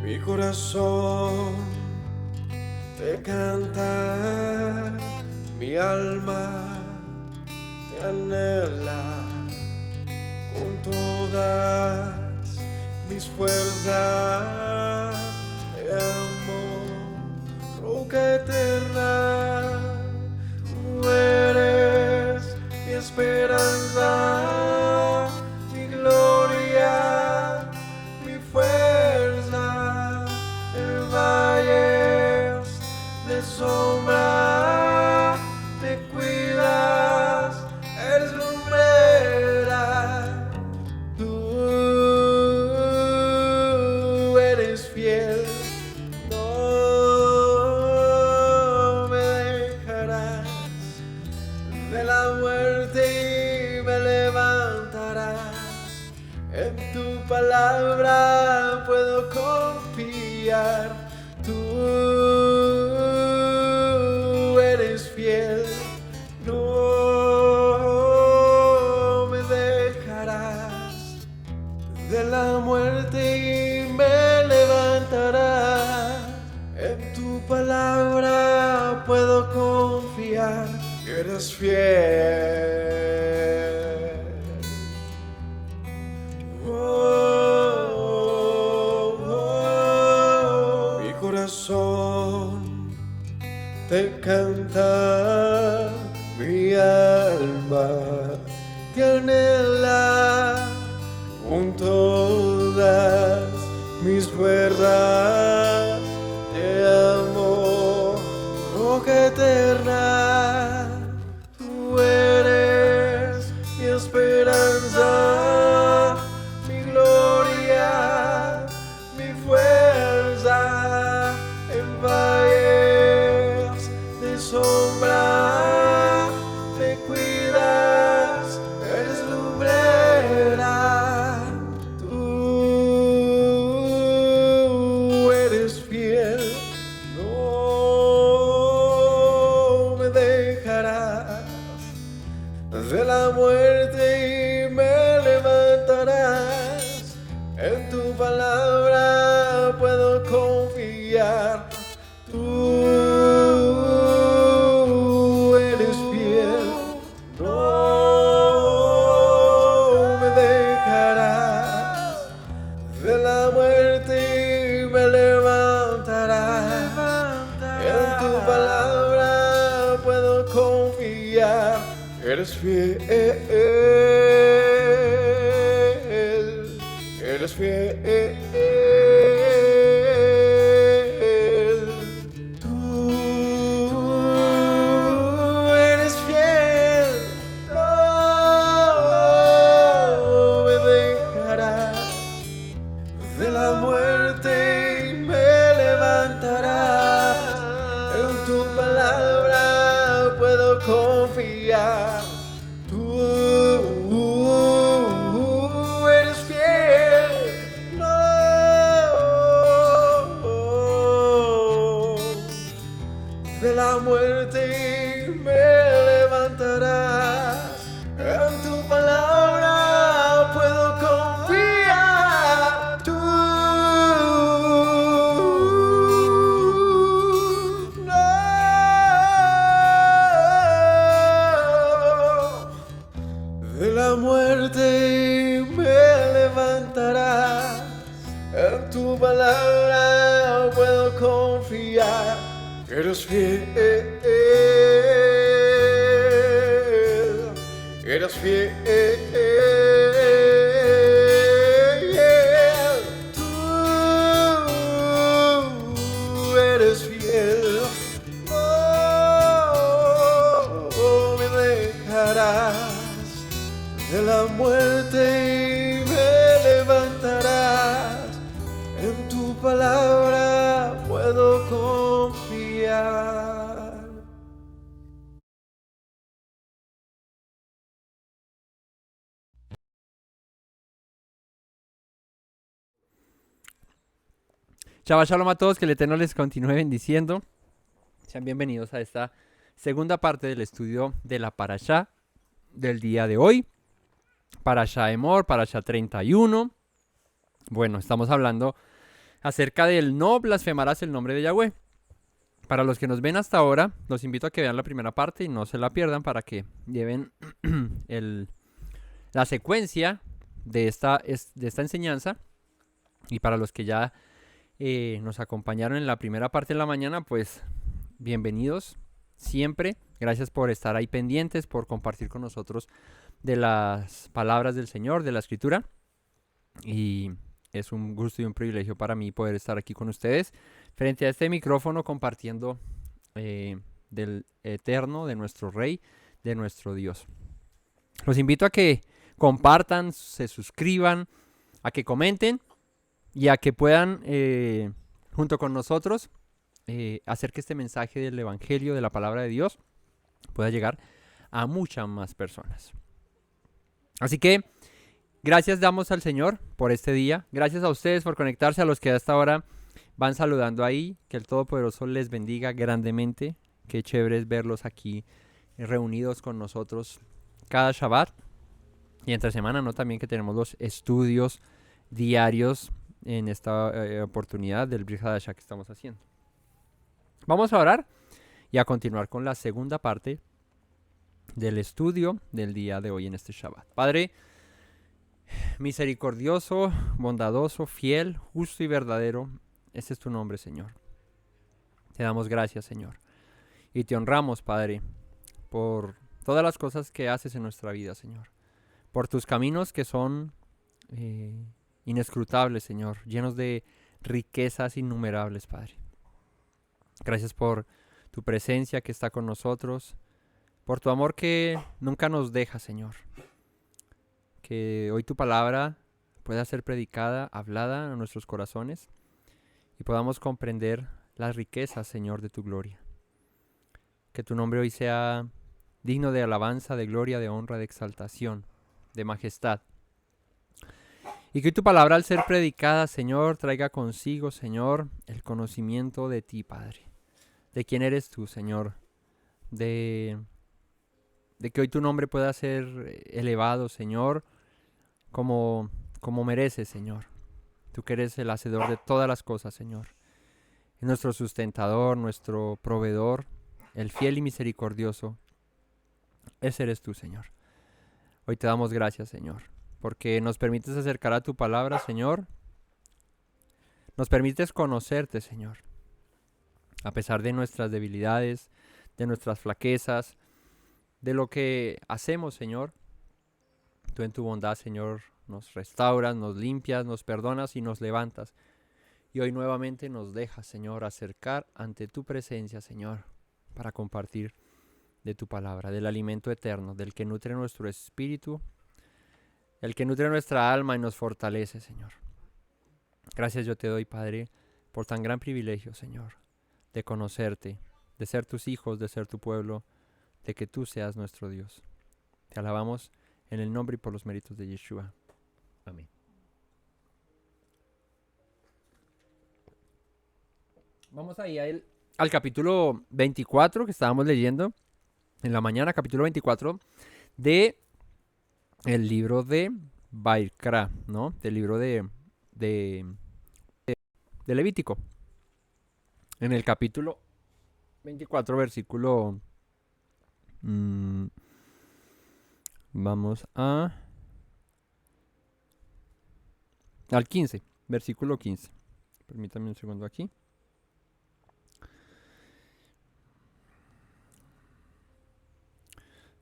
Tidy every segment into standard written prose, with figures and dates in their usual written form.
Mi corazón te canta, mi alma te anhela con todas mis fuerzas. Te amo, roca eterna, tú eres mi esperanza, mi gloria, mi fuerza. En valles de sombra te cuidas, eres lumbrera. Tú eres fiel, no me dejarás. De la muerte me levantarás. En tu palabra puedo confiar. Tú eres fiel, no me dejarás. De la muerte me levantarás. En tu palabra puedo confiar. Eres fiel. Mi corazón te canta, mi alma te anhela con todas mis fuerzas. Te amo, roca eterna, tú eres mi esperanza, mi gloria, mi fuerza. En valles de sombra te cuidas, eres lumbrera. Tú eres fiel, no me dejarás. De la muerte me levantarás. En tu palabra puedo confiar. Tú eres fiel, no me dejarás. De la muerte me levantarás. En tu palabra puedo confiar. Eres fiel, eres fiel. Tú eres fiel, no me dejarás. De la muerte me levantarás. En tu palabra puedo confiar. Tú eres fiel, no. De la muerte me levantarás. En tu palabra puedo confiar. Tú no. De la muerte me levantarás. En tu palabra puedo confiar. Eres fiel, eres fiel. Tú eres fiel, no me dejarás. De la muerte me levantarás. En tu palabra puedo confiar. Shabbat Shalom a todos, que el Eterno les continúe bendiciendo. Sean bienvenidos a esta segunda parte del estudio de la Parashá del día de hoy. Parashá Emor, Parashá 31. Bueno, estamos hablando acerca del no blasfemarás el nombre de Yahweh. Para los que nos ven hasta ahora, los invito a que vean la primera parte y no se la pierdan para que lleven la secuencia de esta enseñanza. Y para los que ya nos acompañaron en la primera parte de la mañana, pues bienvenidos siempre. Gracias por estar ahí pendientes, por compartir con nosotros de las palabras del Señor, de la Escritura. Y es un gusto y un privilegio para mí poder estar aquí con ustedes frente a este micrófono compartiendo del eterno, de nuestro Rey, de nuestro Dios. Los invito a que compartan, se suscriban, a que comenten y a que puedan, junto con nosotros, hacer que este mensaje del Evangelio, de la palabra de Dios, pueda llegar a muchas más personas. Así que gracias damos al Señor por este día. Gracias a ustedes por conectarse, a los que hasta ahora van saludando ahí. Que el Todopoderoso les bendiga grandemente. Qué chévere es verlos aquí reunidos con nosotros cada Shabbat. Y entre semana, ¿no? También que tenemos los estudios diarios en esta oportunidad del Brit Hadashah que estamos haciendo. Vamos a orar y a continuar con la segunda parte del estudio del día de hoy en este Shabbat. Padre misericordioso, bondadoso, fiel, justo y verdadero, ese es tu nombre, Señor. Te damos gracias, Señor. Y te honramos, Padre, por todas las cosas que haces en nuestra vida, Señor. Por tus caminos que son inescrutables, Señor, llenos de riquezas innumerables, Padre. Gracias por tu presencia que está con nosotros, por tu amor que nunca nos deja, Señor. Que hoy tu palabra pueda ser predicada, hablada a nuestros corazones y podamos comprender las riquezas, Señor, de tu gloria. Que tu nombre hoy sea digno de alabanza, de gloria, de honra, de exaltación, de majestad. Y que hoy tu palabra, al ser predicada, Señor, traiga consigo, Señor, el conocimiento de ti, Padre. De quién eres tú, Señor. De que hoy tu nombre pueda ser elevado, Señor, como mereces, Señor. Tú que eres el hacedor de todas las cosas, Señor. Nuestro sustentador, nuestro proveedor, el fiel y misericordioso. Ese eres tú, Señor. Hoy te damos gracias, Señor, porque nos permites acercar a tu palabra, Señor. Nos permites conocerte, Señor. A pesar de nuestras debilidades, de nuestras flaquezas, de lo que hacemos, Señor. Tú en tu bondad, Señor, nos restauras, nos limpias, nos perdonas y nos levantas. Y hoy nuevamente nos dejas, Señor, acercar ante tu presencia, Señor, para compartir de tu palabra, del alimento eterno, del que nutre nuestro espíritu, el que nutre nuestra alma y nos fortalece, Señor. Gracias yo te doy, Padre, por tan gran privilegio, Señor, de conocerte, de ser tus hijos, de ser tu pueblo, de que tú seas nuestro Dios. Te alabamos en el nombre y por los méritos de Yeshua. Amén. Vamos ahí al capítulo 24 que estábamos leyendo en la mañana, capítulo 24 de el libro de Vaikra, ¿no? Del libro de Levítico. En el capítulo 24, versículo... vamos al 15, versículo 15. Permítanme un segundo aquí.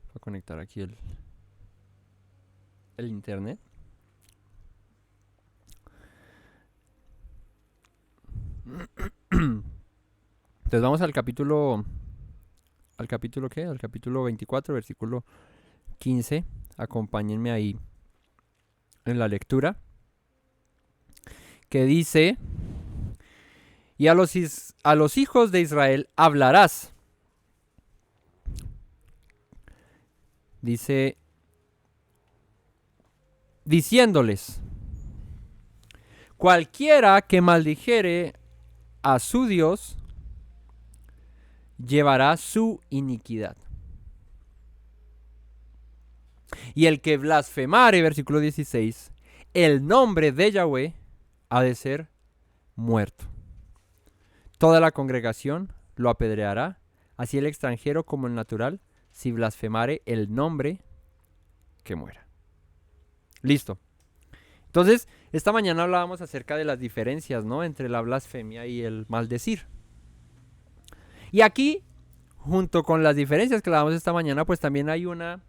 Voy a conectar aquí el internet. Entonces vamos al capítulo... ¿Al capítulo qué? Al capítulo 24, versículo 15. Acompáñenme ahí en la lectura. Que dice: y a los hijos de Israel hablarás. Dice, diciéndoles: cualquiera que maldijere a su Dios, llevará su iniquidad. Y el que blasfemare, versículo 16, el nombre de Yahweh, ha de ser muerto. Toda la congregación lo apedreará, así el extranjero como el natural, si blasfemare el nombre, que muera. Listo. Entonces, esta mañana hablábamos acerca de las diferencias, ¿no?, entre la blasfemia y el maldecir. Y aquí, junto con las diferencias que hablábamos esta mañana, pues también hay una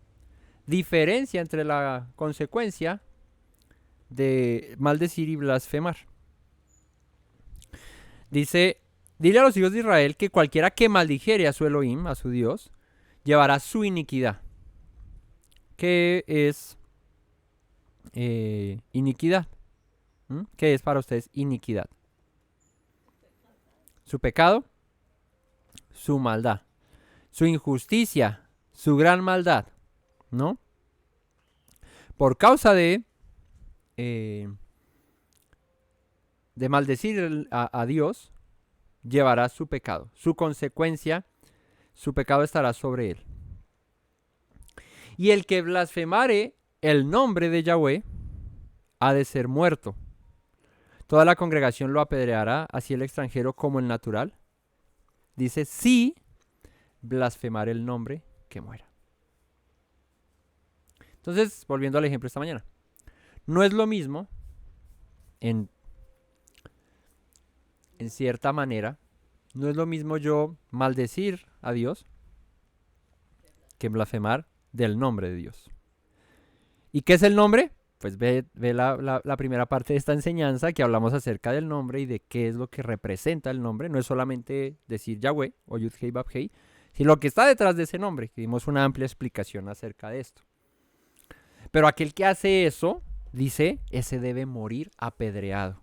diferencia entre la consecuencia de maldecir y blasfemar. Dice, dile a los hijos de Israel que cualquiera que maldijere a su Elohim, a su Dios, llevará su iniquidad. ¿Qué es iniquidad? ¿Qué es para ustedes iniquidad? Su pecado, su maldad, su injusticia, su gran maldad, ¿no? Por causa de maldecir a Dios, llevará su pecado. Su consecuencia, su pecado estará sobre él. Y el que blasfemare el nombre de Yahweh ha de ser muerto. Toda la congregación lo apedreará, así el extranjero como el natural. Dice, si blasfemare el nombre, que muera. Entonces, volviendo al ejemplo esta mañana. No es lo mismo, en cierta manera, no es lo mismo yo maldecir a Dios que blasfemar del nombre de Dios. ¿Y qué es el nombre? Pues ve la primera parte de esta enseñanza que hablamos acerca del nombre y de qué es lo que representa el nombre. No es solamente decir Yahweh o Yud-Hei Vav-Hei, sino lo que está detrás de ese nombre, que dimos una amplia explicación acerca de esto. Pero aquel que hace eso, dice, ese debe morir apedreado.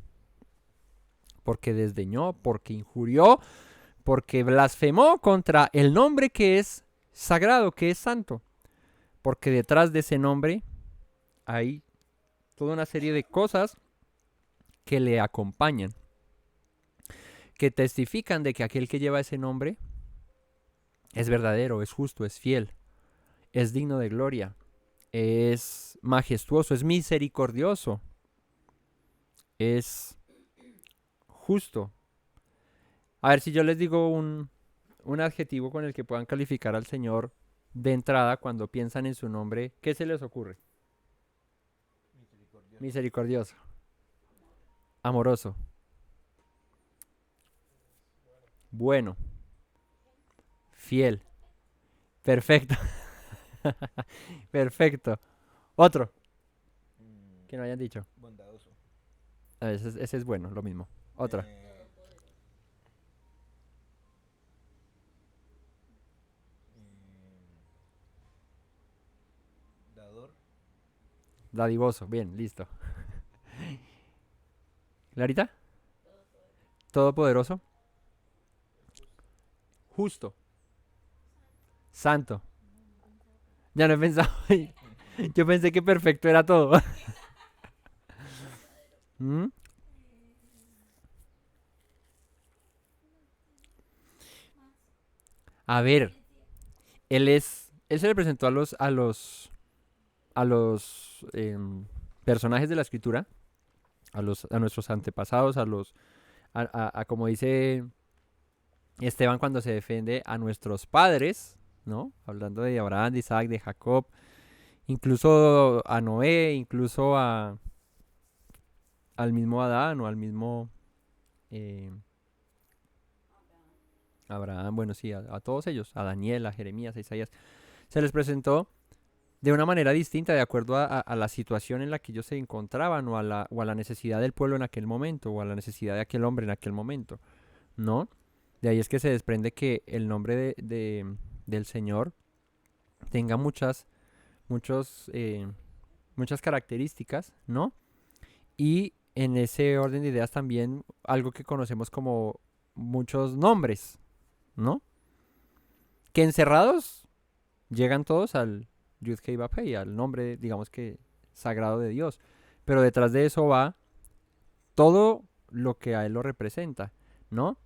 Porque desdeñó, porque injurió, porque blasfemó contra el nombre que es sagrado, que es santo. Porque detrás de ese nombre hay toda una serie de cosas que le acompañan, que testifican de que aquel que lleva ese nombre es verdadero, es justo, es fiel, es digno de gloria, es majestuoso, es misericordioso, es justo. A ver, si yo les digo un adjetivo con el que puedan calificar al Señor de entrada cuando piensan en su nombre, ¿qué se les ocurre? Misericordioso. Amoroso. Bueno. Fiel. Perfecto. Perfecto. Otro. Que no hayan dicho. Bondadoso. Ese es bueno, lo mismo. Otra. Dador. Dadivoso. Bien, listo. ¿Clarita? Todopoderoso. Justo. Santo. Ya no he pensado. Yo pensé que perfecto era todo. ¿Mm? A ver, él se le presentó a los personajes de la escritura, a nuestros antepasados, a como dice Esteban cuando se defiende a nuestros padres, ¿no? Hablando de Abraham, de Isaac, de Jacob, incluso a Noé, incluso al mismo Adán o al mismo Abraham, bueno, sí, a todos ellos, a Daniel, a Jeremías, a Isaías, se les presentó de una manera distinta de acuerdo a la situación en la que ellos se encontraban o a la necesidad del pueblo en aquel momento o a la necesidad de aquel hombre en aquel momento, ¿no? De ahí es que se desprende que el nombre del Señor tenga muchas características, ¿no? Y en ese orden de ideas también algo que conocemos como muchos nombres, ¿no? Que encerrados llegan todos al Yud-Hei Vav-Hei, al nombre, digamos que sagrado de Dios. Pero detrás de eso va todo lo que a él lo representa, ¿no?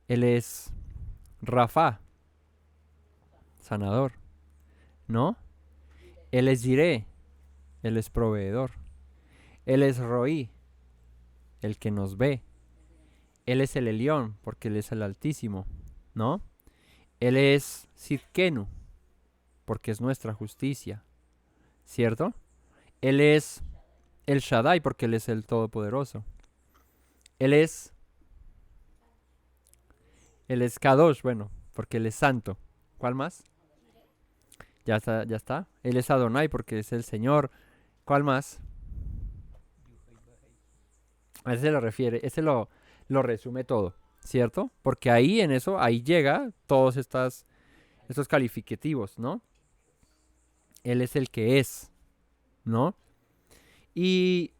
Él es Rafa, sanador, ¿no? Él es Jireh, él es proveedor. Él es Roí, el que nos ve. Él es el Elión, porque Él es el Altísimo, ¿no? Él es Sidkenu, porque es nuestra justicia, ¿cierto? Él es el Shaddai, porque Él es el Todopoderoso. Él es Kadosh, bueno, porque Él es santo. ¿Cuál más? Ya está, ya está. Él es Adonai, porque es el Señor. ¿Cuál más? A ese lo refiere, ese lo resume todo, ¿cierto? Porque ahí en eso, ahí llega todos estos calificativos, ¿no? Él es el que es, ¿no? Y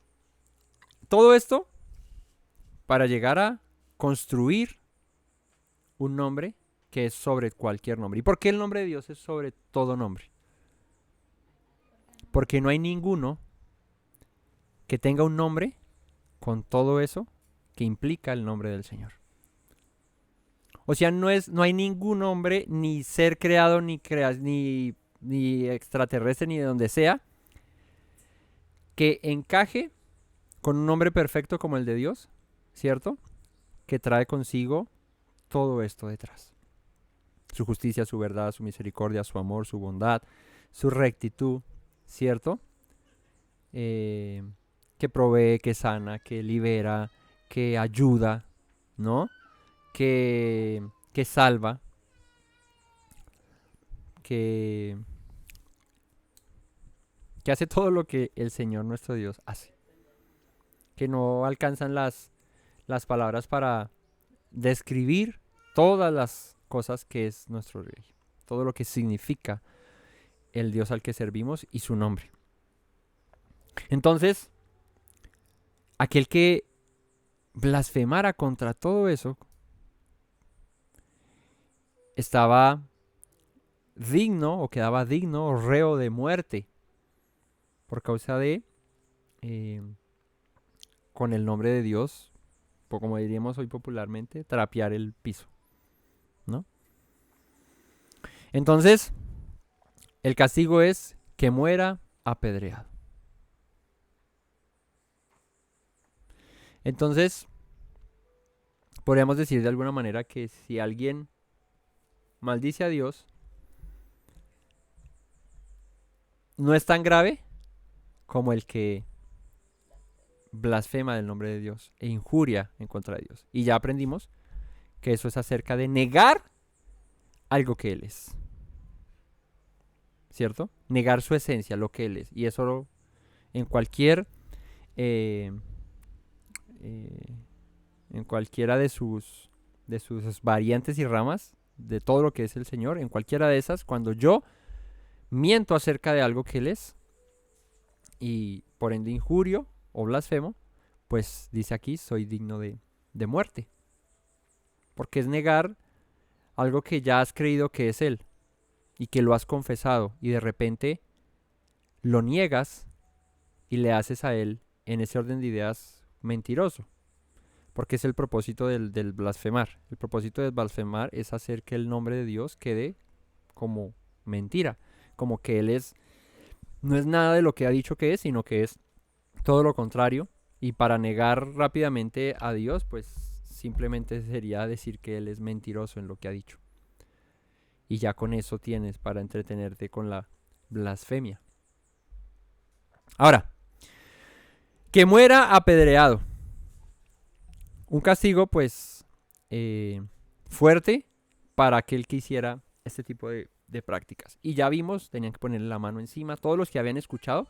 todo esto para llegar a construir un nombre que es sobre cualquier nombre. ¿Y por qué el nombre de Dios es sobre todo nombre? Porque no hay ninguno que tenga un nombre con todo eso que implica el nombre del Señor. O sea, no hay ningún hombre, ni ser creado, ni extraterrestre, ni de donde sea, que encaje con un nombre perfecto como el de Dios, ¿cierto? Que trae consigo todo esto detrás. Su justicia, su verdad, su misericordia, su amor, su bondad, su rectitud, ¿cierto? Que provee, que sana, que libera, que ayuda, ¿no? Que salva, que hace todo lo que el Señor nuestro Dios hace. Que no alcanzan las palabras para describir todas las cosas que es nuestro Rey. Todo lo que significa el Dios al que servimos y su nombre. Entonces, aquel que blasfemara contra todo eso estaba digno o quedaba digno o reo de muerte por causa de, con el nombre de Dios, como diríamos hoy popularmente, trapear el piso, ¿no? Entonces, el castigo es que muera apedreado. Entonces, podríamos decir de alguna manera que si alguien maldice a Dios, no es tan grave como el que blasfema del nombre de Dios e injuria en contra de Dios. Y ya aprendimos que eso es acerca de negar algo que Él es. ¿Cierto? Negar su esencia, lo que Él es. Y eso en cualquier... en cualquiera de sus variantes y ramas de todo lo que es el Señor, en cualquiera de esas, cuando yo miento acerca de algo que Él es y por ende injurio o blasfemo, pues dice aquí, soy digno de muerte. Porque es negar algo que ya has creído que es Él y que lo has confesado y de repente lo niegas y le haces a Él en ese orden de ideas mentiroso. Porque es el propósito del blasfemar. El propósito del blasfemar es hacer que el nombre de Dios quede como mentira. Como que Él no es nada de lo que ha dicho que es, sino que es todo lo contrario. Y para negar rápidamente a Dios, pues simplemente sería decir que Él es mentiroso en lo que ha dicho. Y ya con eso tienes para entretenerte con la blasfemia. Ahora, que muera apedreado. Un castigo, pues, fuerte para aquel que hiciera este tipo de prácticas. Y ya vimos, tenían que ponerle la mano encima. Todos los que habían escuchado,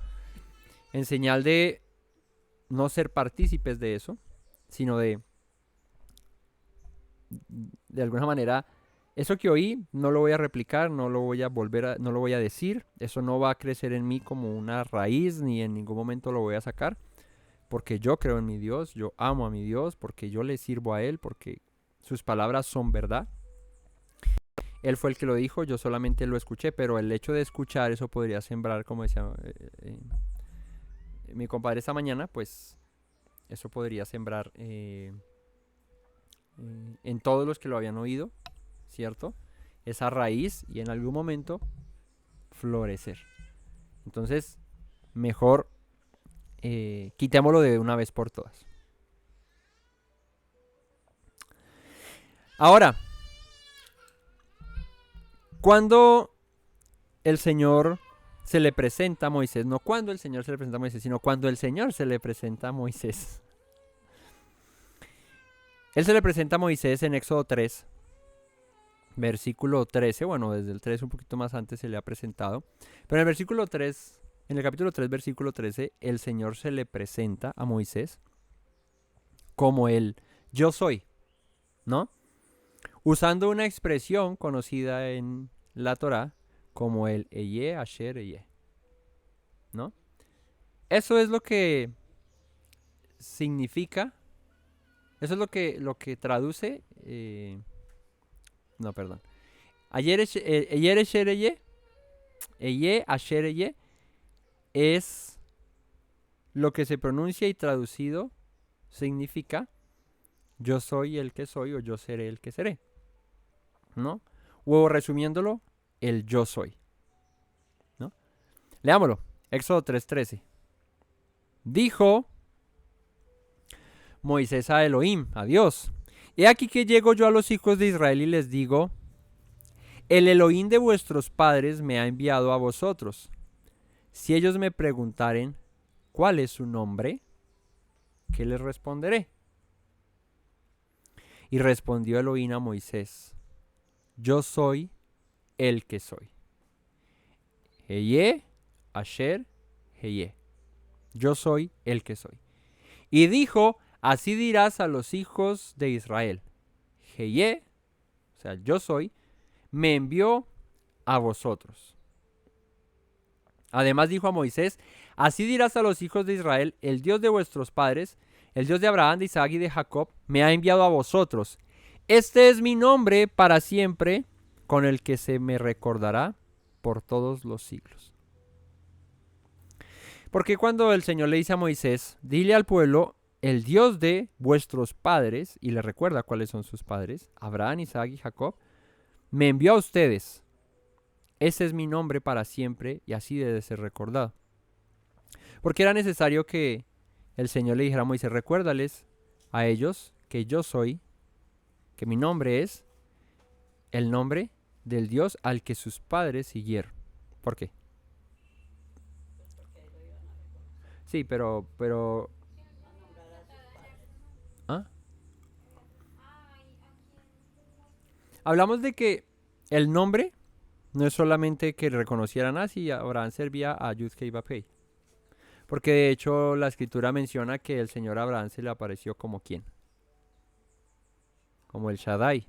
en señal de no ser partícipes de eso, sino de alguna manera, eso que oí no lo voy a replicar, no lo voy a decir. Eso no va a crecer en mí como una raíz, ni en ningún momento lo voy a sacar. Porque yo creo en mi Dios, yo amo a mi Dios, porque yo le sirvo a Él, porque sus palabras son verdad. Él fue el que lo dijo, yo solamente lo escuché, pero el hecho de escuchar eso podría sembrar, como decía mi compadre esta mañana, pues eso podría sembrar en todos los que lo habían oído, ¿cierto? Esa raíz y en algún momento florecer. Entonces, mejor quitémoslo de una vez por todas. Ahora, cuando el Señor se le presenta a Moisés, no cuando el Señor se le presenta a Moisés, sino cuando el Señor se le presenta a Moisés. Él se le presenta a Moisés en Éxodo 3, versículo 13, bueno, desde el 3 un poquito más antes se le ha presentado, pero en el versículo 3, en el capítulo 3, versículo 13, el Señor se le presenta a Moisés como el yo soy, ¿no? Usando una expresión conocida en la Torá como el Eye, Asher, Eye, ¿no? Eso es lo que significa, eso es lo que traduce, no, perdón. Ayer Asher, Eye, Eye, Asher, Eye, es lo que se pronuncia y traducido significa yo soy el que soy o yo seré el que seré, ¿no? O resumiéndolo, el yo soy, ¿no? Leámoslo, Éxodo 3:13. Dijo Moisés a Elohim, a Dios: he aquí que llego yo a los hijos de Israel y les digo, el Elohim de vuestros padres me ha enviado a vosotros. Si ellos me preguntaren, ¿cuál es su nombre?, ¿qué les responderé? Y respondió Elohim a Moisés: yo soy el que soy. Heye, Asher, Heye. Yo soy el que soy. Y dijo, así dirás a los hijos de Israel: Heye, o sea, yo soy, me envió a vosotros. Además dijo a Moisés, así dirás a los hijos de Israel: el Dios de vuestros padres, el Dios de Abraham, de Isaac y de Jacob, me ha enviado a vosotros. Este es mi nombre para siempre, con el que se me recordará por todos los siglos. Porque cuando el Señor le dice a Moisés, dile al pueblo, el Dios de vuestros padres, y le recuerda cuáles son sus padres, Abraham, Isaac y Jacob, me envió a ustedes. Ese es mi nombre para siempre y así debe ser recordado. Porque era necesario que el Señor le dijera a Moisés, recuérdales a ellos que yo soy, que mi nombre es el nombre del Dios al que sus padres siguieron. ¿Por qué? Sí, pero ¿ah? Hablamos de que el nombre no es solamente que reconocieran así, Abraham servía a Yud-Heh Vav-Heh. Porque de hecho la escritura menciona que el Señor a Abraham se le apareció como ¿quién? Como el Shaddai,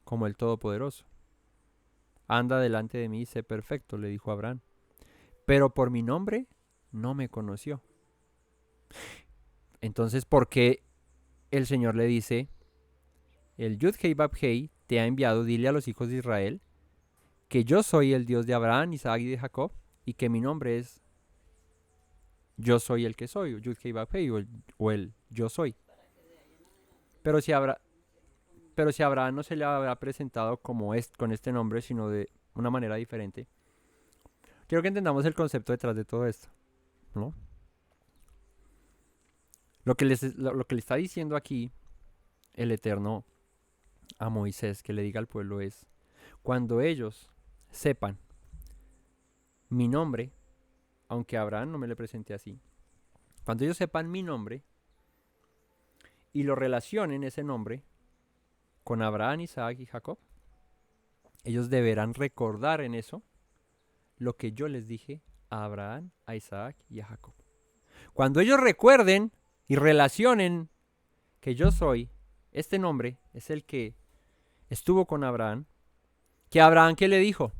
como el Todopoderoso. Anda delante de mí y sé perfecto, le dijo Abraham. Pero por mi nombre no me conoció. Entonces, ¿por qué el Señor le dice, el Yud-Heh Vav-Heh te ha enviado, dile a los hijos de Israel que yo soy el Dios de Abraham, Isaac y de Jacob, y que mi nombre es yo soy el que soy, o Yud-Heh Vav-Heh, o el yo soy. Pero si Abraham no se le habrá presentado como con este nombre, sino de una manera diferente. Quiero que entendamos el concepto detrás de todo esto, ¿no? Lo que le está diciendo aquí el Eterno a Moisés, que le diga al pueblo, es: cuando ellos sepan mi nombre, aunque a Abraham no me le presenté así, cuando ellos sepan mi nombre y lo relacionen ese nombre con Abraham, Isaac y Jacob, ellos deberán recordar en eso lo que yo les dije a Abraham, a Isaac y a Jacob. Cuando ellos recuerden y relacionen que yo soy, este nombre es el que estuvo con Abraham, que Abraham, ¿qué le dijo?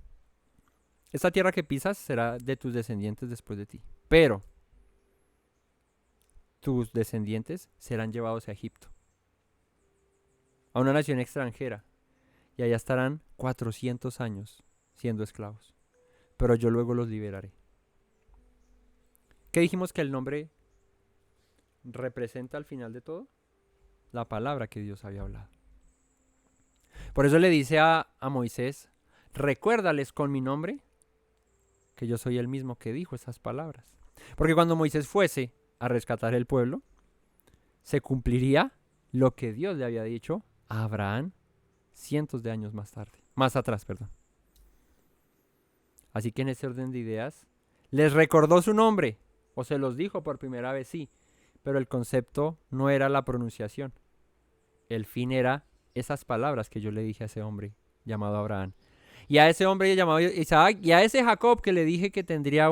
Esta tierra que pisas será de tus descendientes después de ti, pero tus descendientes serán llevados a Egipto, a una nación extranjera, y allá estarán 400 años siendo esclavos, pero yo luego los liberaré. ¿Qué dijimos que el nombre representa al final de todo? La palabra que Dios había hablado. Por eso le dice a Moisés, recuérdales con mi nombre que yo soy el mismo que dijo esas palabras. Porque cuando Moisés fuese a rescatar el pueblo, se cumpliría lo que Dios le había dicho a Abraham, cientos de años más atrás, perdón. Así que en ese orden de ideas, les recordó su nombre, o se los dijo por primera vez, sí, pero el concepto no era la pronunciación. El fin era esas palabras que yo le dije a ese hombre llamado Abraham. Y a ese hombre llamado Isaac, y a ese Jacob que le dije que tendría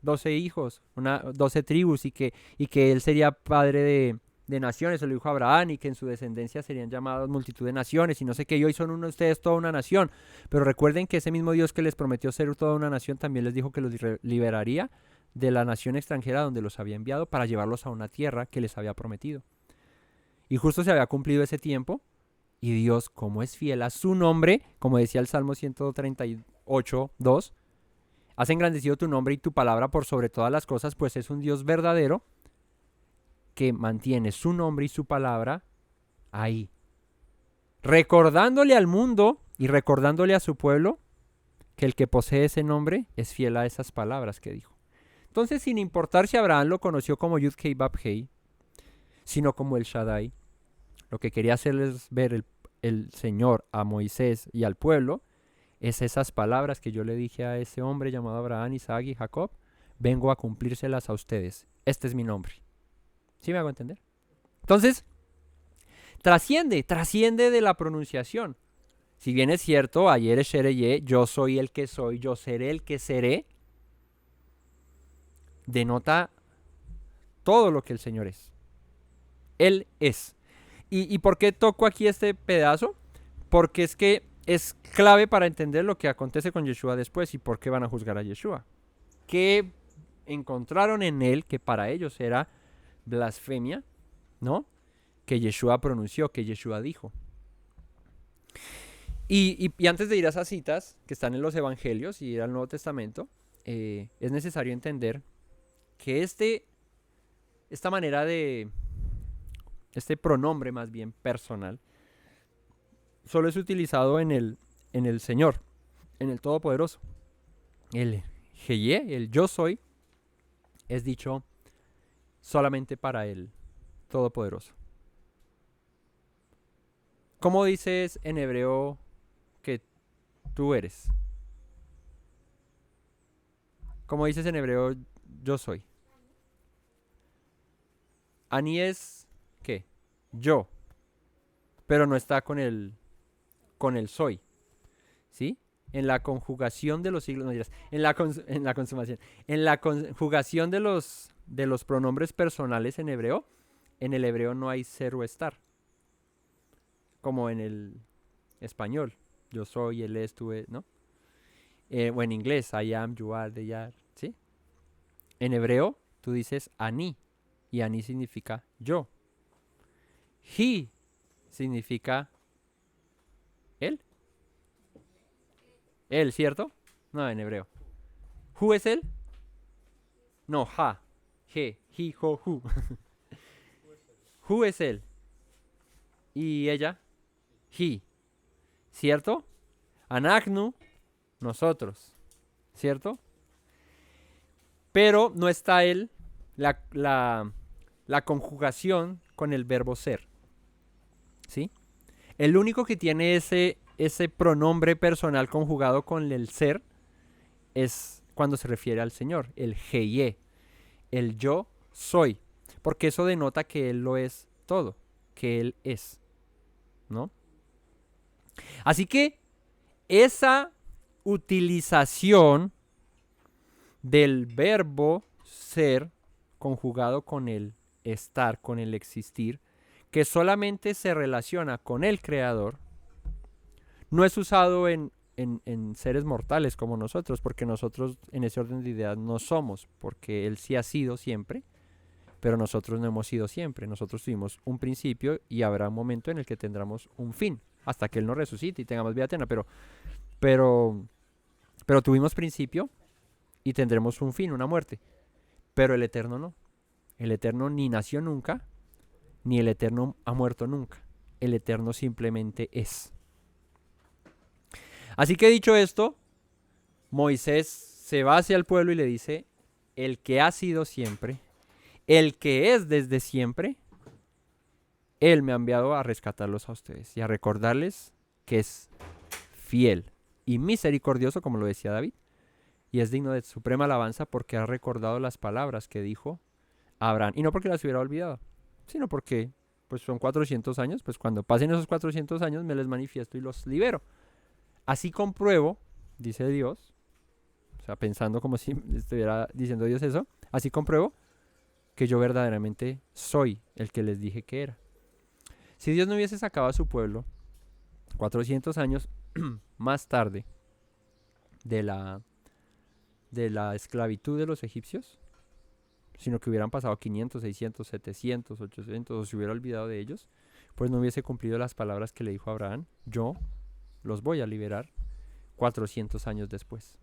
12 hijos, 12 tribus, y que él sería padre de naciones, se lo dijo a Abraham, y que en su descendencia serían llamados multitud de naciones, y no sé qué, y hoy son ustedes toda una nación. Pero recuerden que ese mismo Dios que les prometió ser toda una nación, también les dijo que los liberaría de la nación extranjera donde los había enviado para llevarlos a una tierra que les había prometido. Y justo se había cumplido ese tiempo, y Dios, como es fiel a su nombre, como decía el Salmo 138:2, has engrandecido tu nombre y tu palabra por sobre todas las cosas, pues es un Dios verdadero que mantiene su nombre y su palabra ahí, recordándole al mundo y recordándole a su pueblo que el que posee ese nombre es fiel a esas palabras que dijo. Entonces, sin importar si Abraham lo conoció como Yud-Hei Bab-Hei, sino como el Shaddai, lo que quería hacerles ver el Señor a Moisés y al pueblo es esas palabras que yo le dije a ese hombre llamado Abraham, Isaac y Jacob, vengo a cumplírselas a ustedes. Este es mi nombre. ¿Sí me hago entender? Entonces, trasciende de la pronunciación. Si bien es cierto, ayer Shereye, yo soy el que soy, yo seré el que seré, denota todo lo que el Señor es. Él es. ¿Y por qué toco aquí este pedazo? Porque es que es clave para entender lo que acontece con Yeshua después y por qué van a juzgar a Yeshua. ¿Qué encontraron en él que para ellos era blasfemia, ¿no? Que Yeshua pronunció, que Yeshua dijo. Y antes de ir a esas citas que están en los evangelios y ir al Nuevo Testamento, es necesario entender que esta manera de, este pronombre más bien personal, solo es utilizado en el Señor, en el Todopoderoso. El Jeye, el yo soy, es dicho solamente para el Todopoderoso. ¿Cómo dices en hebreo que tú eres? ¿Cómo dices en hebreo yo soy? Ani es ¿qué? Yo. Pero no está con el soy. ¿Sí? En la conjugación de los siglos, no dirás, en la consumación, en la conjugación de los pronombres personales en hebreo, en el hebreo no hay ser o estar, como en el español, yo soy, él es, tú, ¿no? O en inglés, I am, you are, they are, ¿sí? En hebreo, tú dices ani, y ani significa yo. He significa él. Él, ¿cierto? No, en hebreo. ¿Who es él? No, ha. He, ho, who. ¿Who es él? ¿Y ella? He. ¿Cierto? Anagnu, nosotros. ¿Cierto? Pero no está él, la conjugación con el verbo ser. ¿Sí? El único que tiene ese pronombre personal conjugado con el ser es cuando se refiere al Señor, el Jeye, el yo soy, porque eso denota que Él lo es todo, que Él es, ¿no? Así que esa utilización del verbo ser conjugado con el estar, con el existir, que solamente se relaciona con el Creador, no es usado en seres mortales como nosotros, porque nosotros en ese orden de ideas no somos, porque Él sí ha sido siempre, pero nosotros no hemos sido siempre. Nosotros tuvimos un principio y habrá un momento en el que tendremos un fin, hasta que Él nos resucite y tengamos vida eterna, pero tuvimos principio y tendremos un fin, una muerte, pero el Eterno no. El Eterno ni nació nunca, ni el Eterno ha muerto nunca. El Eterno simplemente es. Así que dicho esto, Moisés se va hacia el pueblo y le dice, el que ha sido siempre, el que es desde siempre, Él me ha enviado a rescatarlos a ustedes y a recordarles que es fiel y misericordioso, como lo decía David, y es digno de suprema alabanza porque ha recordado las palabras que dijo a Abraham. Y no porque las hubiera olvidado, sino porque pues son 400 años, pues cuando pasen esos 400 años me les manifiesto y los libero. Así compruebo, dice Dios, o sea, pensando como si estuviera diciendo Dios eso, así compruebo que yo verdaderamente soy el que les dije que era. Si Dios no hubiese sacado a su pueblo 400 años más tarde de la esclavitud de los egipcios, sino que hubieran pasado 500, 600, 700, 800, o se hubiera olvidado de ellos, pues no hubiese cumplido las palabras que le dijo a Abraham, yo los voy a liberar 400 años después.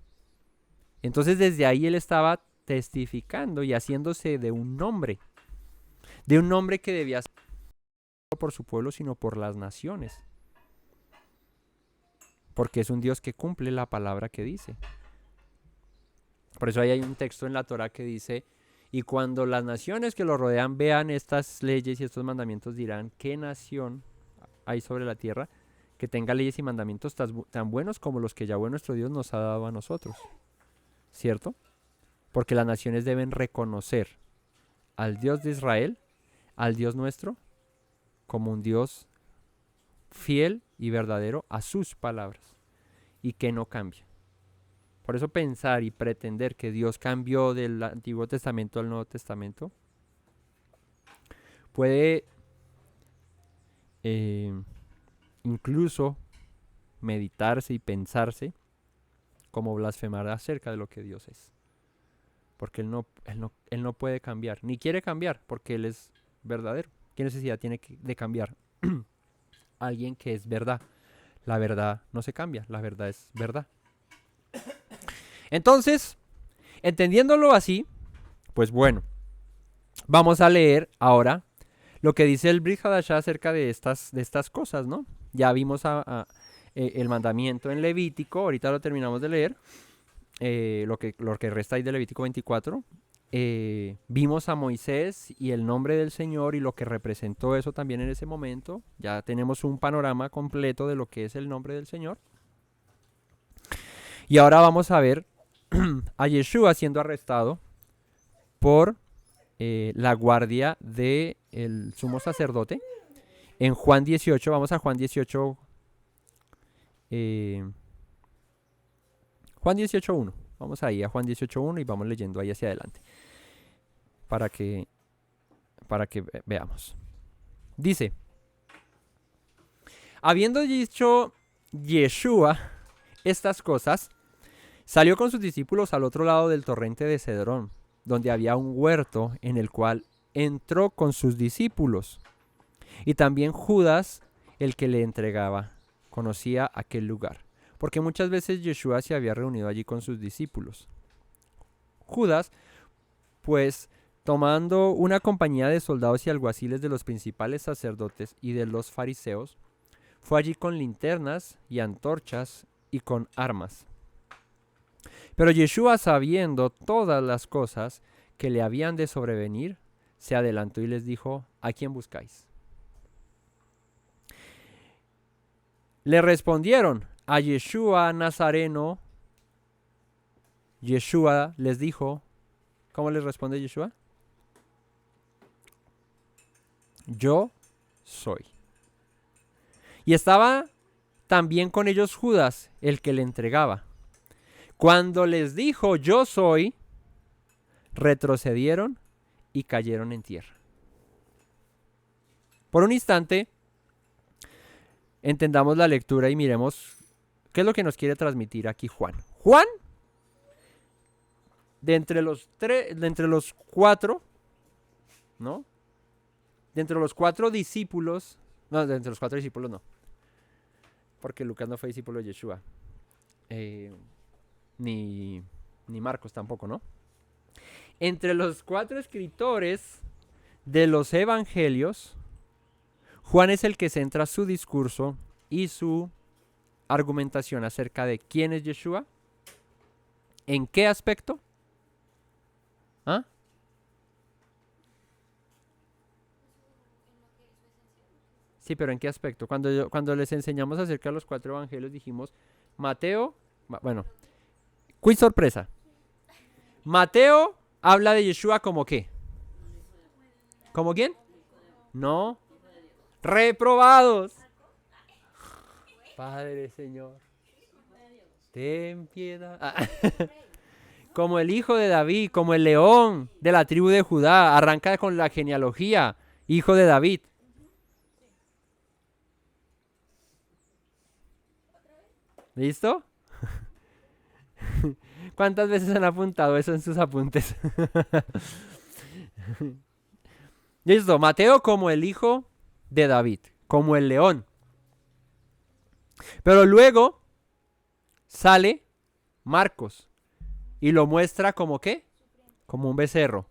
Entonces desde ahí él estaba testificando y haciéndose de un nombre que debía ser no por su pueblo, sino por las naciones. Porque es un Dios que cumple la palabra que dice. Por eso ahí hay un texto en la Torá que dice, y cuando las naciones que lo rodean vean estas leyes y estos mandamientos, dirán, ¿qué nación hay sobre la tierra que tenga leyes y mandamientos tan buenos como los que Yahweh nuestro Dios nos ha dado a nosotros? ¿Cierto? Porque las naciones deben reconocer al Dios de Israel, al Dios nuestro, como un Dios fiel y verdadero a sus palabras y que no cambia. Por eso pensar y pretender que Dios cambió del Antiguo Testamento al Nuevo Testamento puede incluso meditarse y pensarse como blasfemar acerca de lo que Dios es. Porque él no puede cambiar, ni quiere cambiar, porque Él es verdadero. ¿Qué necesidad tiene de cambiar? Alguien que es verdad. La verdad no se cambia, la verdad es verdad. Entonces, entendiéndolo así, pues bueno, vamos a leer ahora lo que dice el Brit Hadashah acerca de estas cosas, ¿no? Ya vimos el mandamiento en Levítico, ahorita lo terminamos de leer, lo que resta ahí de Levítico 24. Vimos a Moisés y el nombre del Señor y lo que representó eso también en ese momento. Ya tenemos un panorama completo de lo que es el nombre del Señor. Y ahora vamos a ver a Yeshua siendo arrestado por la guardia del sumo sacerdote. En Juan 18, vamos a Juan 18, Juan 18.1. Vamos ahí a Juan 18.1 y vamos leyendo ahí hacia adelante. Para que veamos. Dice, habiendo dicho Yeshua estas cosas, salió con sus discípulos al otro lado del torrente de Cedrón, donde había un huerto en el cual entró con sus discípulos. Y también Judas, el que le entregaba, conocía aquel lugar, porque muchas veces Yeshua se había reunido allí con sus discípulos. Judas, pues, tomando una compañía de soldados y alguaciles de los principales sacerdotes y de los fariseos, fue allí con linternas y antorchas y con armas. Pero Yeshua, sabiendo todas las cosas que le habían de sobrevenir, se adelantó y les dijo, ¿a quién buscáis? Le respondieron, a Yeshua Nazareno. Yeshua les dijo, ¿cómo les responde Yeshua? Yo soy. Y estaba también con ellos Judas, el que le entregaba. Cuando les dijo, yo soy, retrocedieron y cayeron en tierra. Por un instante, entendamos la lectura y miremos qué es lo que nos quiere transmitir aquí Juan. Juan, de entre los cuatro, ¿no? De entre los cuatro discípulos, no, de entre los cuatro discípulos no, porque Lucas no fue discípulo de Yeshua, ni Marcos tampoco, ¿no? Entre los cuatro escritores de los evangelios, Juan es el que centra su discurso y su argumentación acerca de quién es Yeshua, en qué aspecto, ¿ah? Sí, pero ¿en qué aspecto? Cuando les enseñamos acerca de los 4 evangelios dijimos, Mateo, bueno, quiz sorpresa. Mateo habla de Yeshua como qué. ¿Como quién? No. Reprobados. Padre Señor, ten piedad. Como el hijo de David, como el león de la tribu de Judá, arranca con la genealogía, hijo de David. ¿Listo? ¿Cuántas veces han apuntado eso en sus apuntes? Listo, Mateo como el hijo de David, como el león. Pero luego sale Marcos y lo muestra como ¿qué? Como un becerro,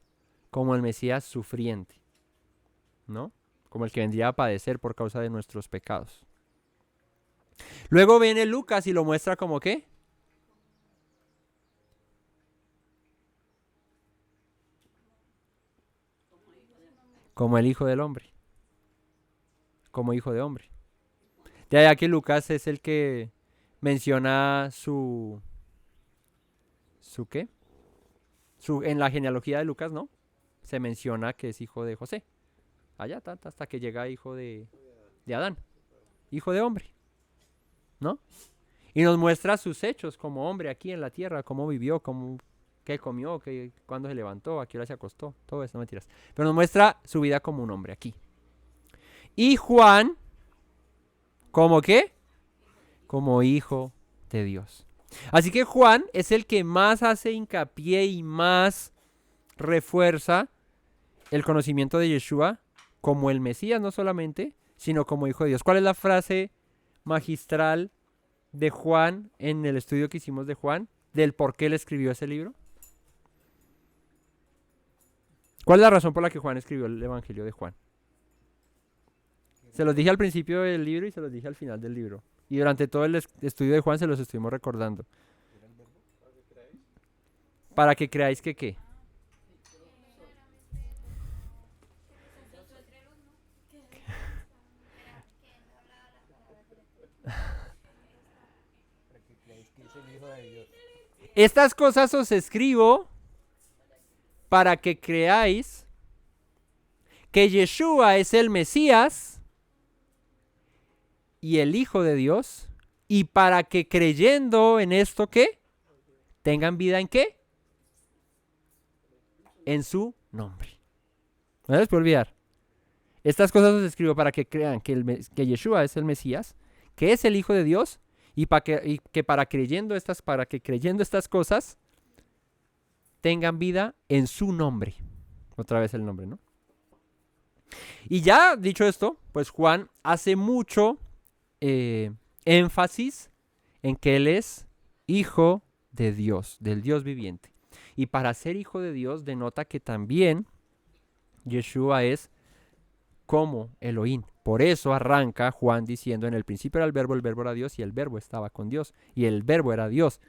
como el Mesías sufriente, ¿no? Como el que vendría a padecer por causa de nuestros pecados. Luego viene Lucas y lo muestra como ¿qué? Como el hijo del hombre, como hijo de hombre. De allá que Lucas es el que menciona ¿su qué? En la genealogía de Lucas, ¿no? Se menciona que es hijo de José. Allá hasta que llega hijo de Adán, hijo de hombre, ¿no? Y nos muestra sus hechos como hombre aquí en la tierra, cómo vivió, qué comió, cuándo se levantó, a qué hora se acostó, todo eso, no mentiras. Pero nos muestra su vida como un hombre aquí. Y Juan, ¿como qué? Como hijo de Dios. Así que Juan es el que más hace hincapié y más refuerza el conocimiento de Yeshua como el Mesías, no solamente, sino como hijo de Dios. ¿Cuál es la frase magistral de Juan en el estudio que hicimos de Juan, del por qué él escribió ese libro? ¿Cuál es la razón por la que Juan escribió el Evangelio de Juan? Se los dije al principio del libro y se los dije al final del libro. Y durante todo el estudio de Juan se los estuvimos recordando. Para que creáis que qué. Estas cosas os escribo para que creáis que Yeshua es el Mesías y el Hijo de Dios, y para que creyendo en esto, ¿qué? Tengan vida en qué? En su nombre. No les puedo olvidar. Estas cosas os escribo para que crean que Yeshua es el Mesías, que es el Hijo de Dios, y para que creyendo estas cosas tengan vida en su nombre. Otra vez el nombre, ¿no? Y ya dicho esto, pues Juan hace mucho énfasis en que él es hijo de Dios, del Dios viviente. Y para ser hijo de Dios denota que también Yeshua es como Elohim. Por eso arranca Juan diciendo, en el principio era el verbo era Dios y el verbo estaba con Dios y el verbo era Dios.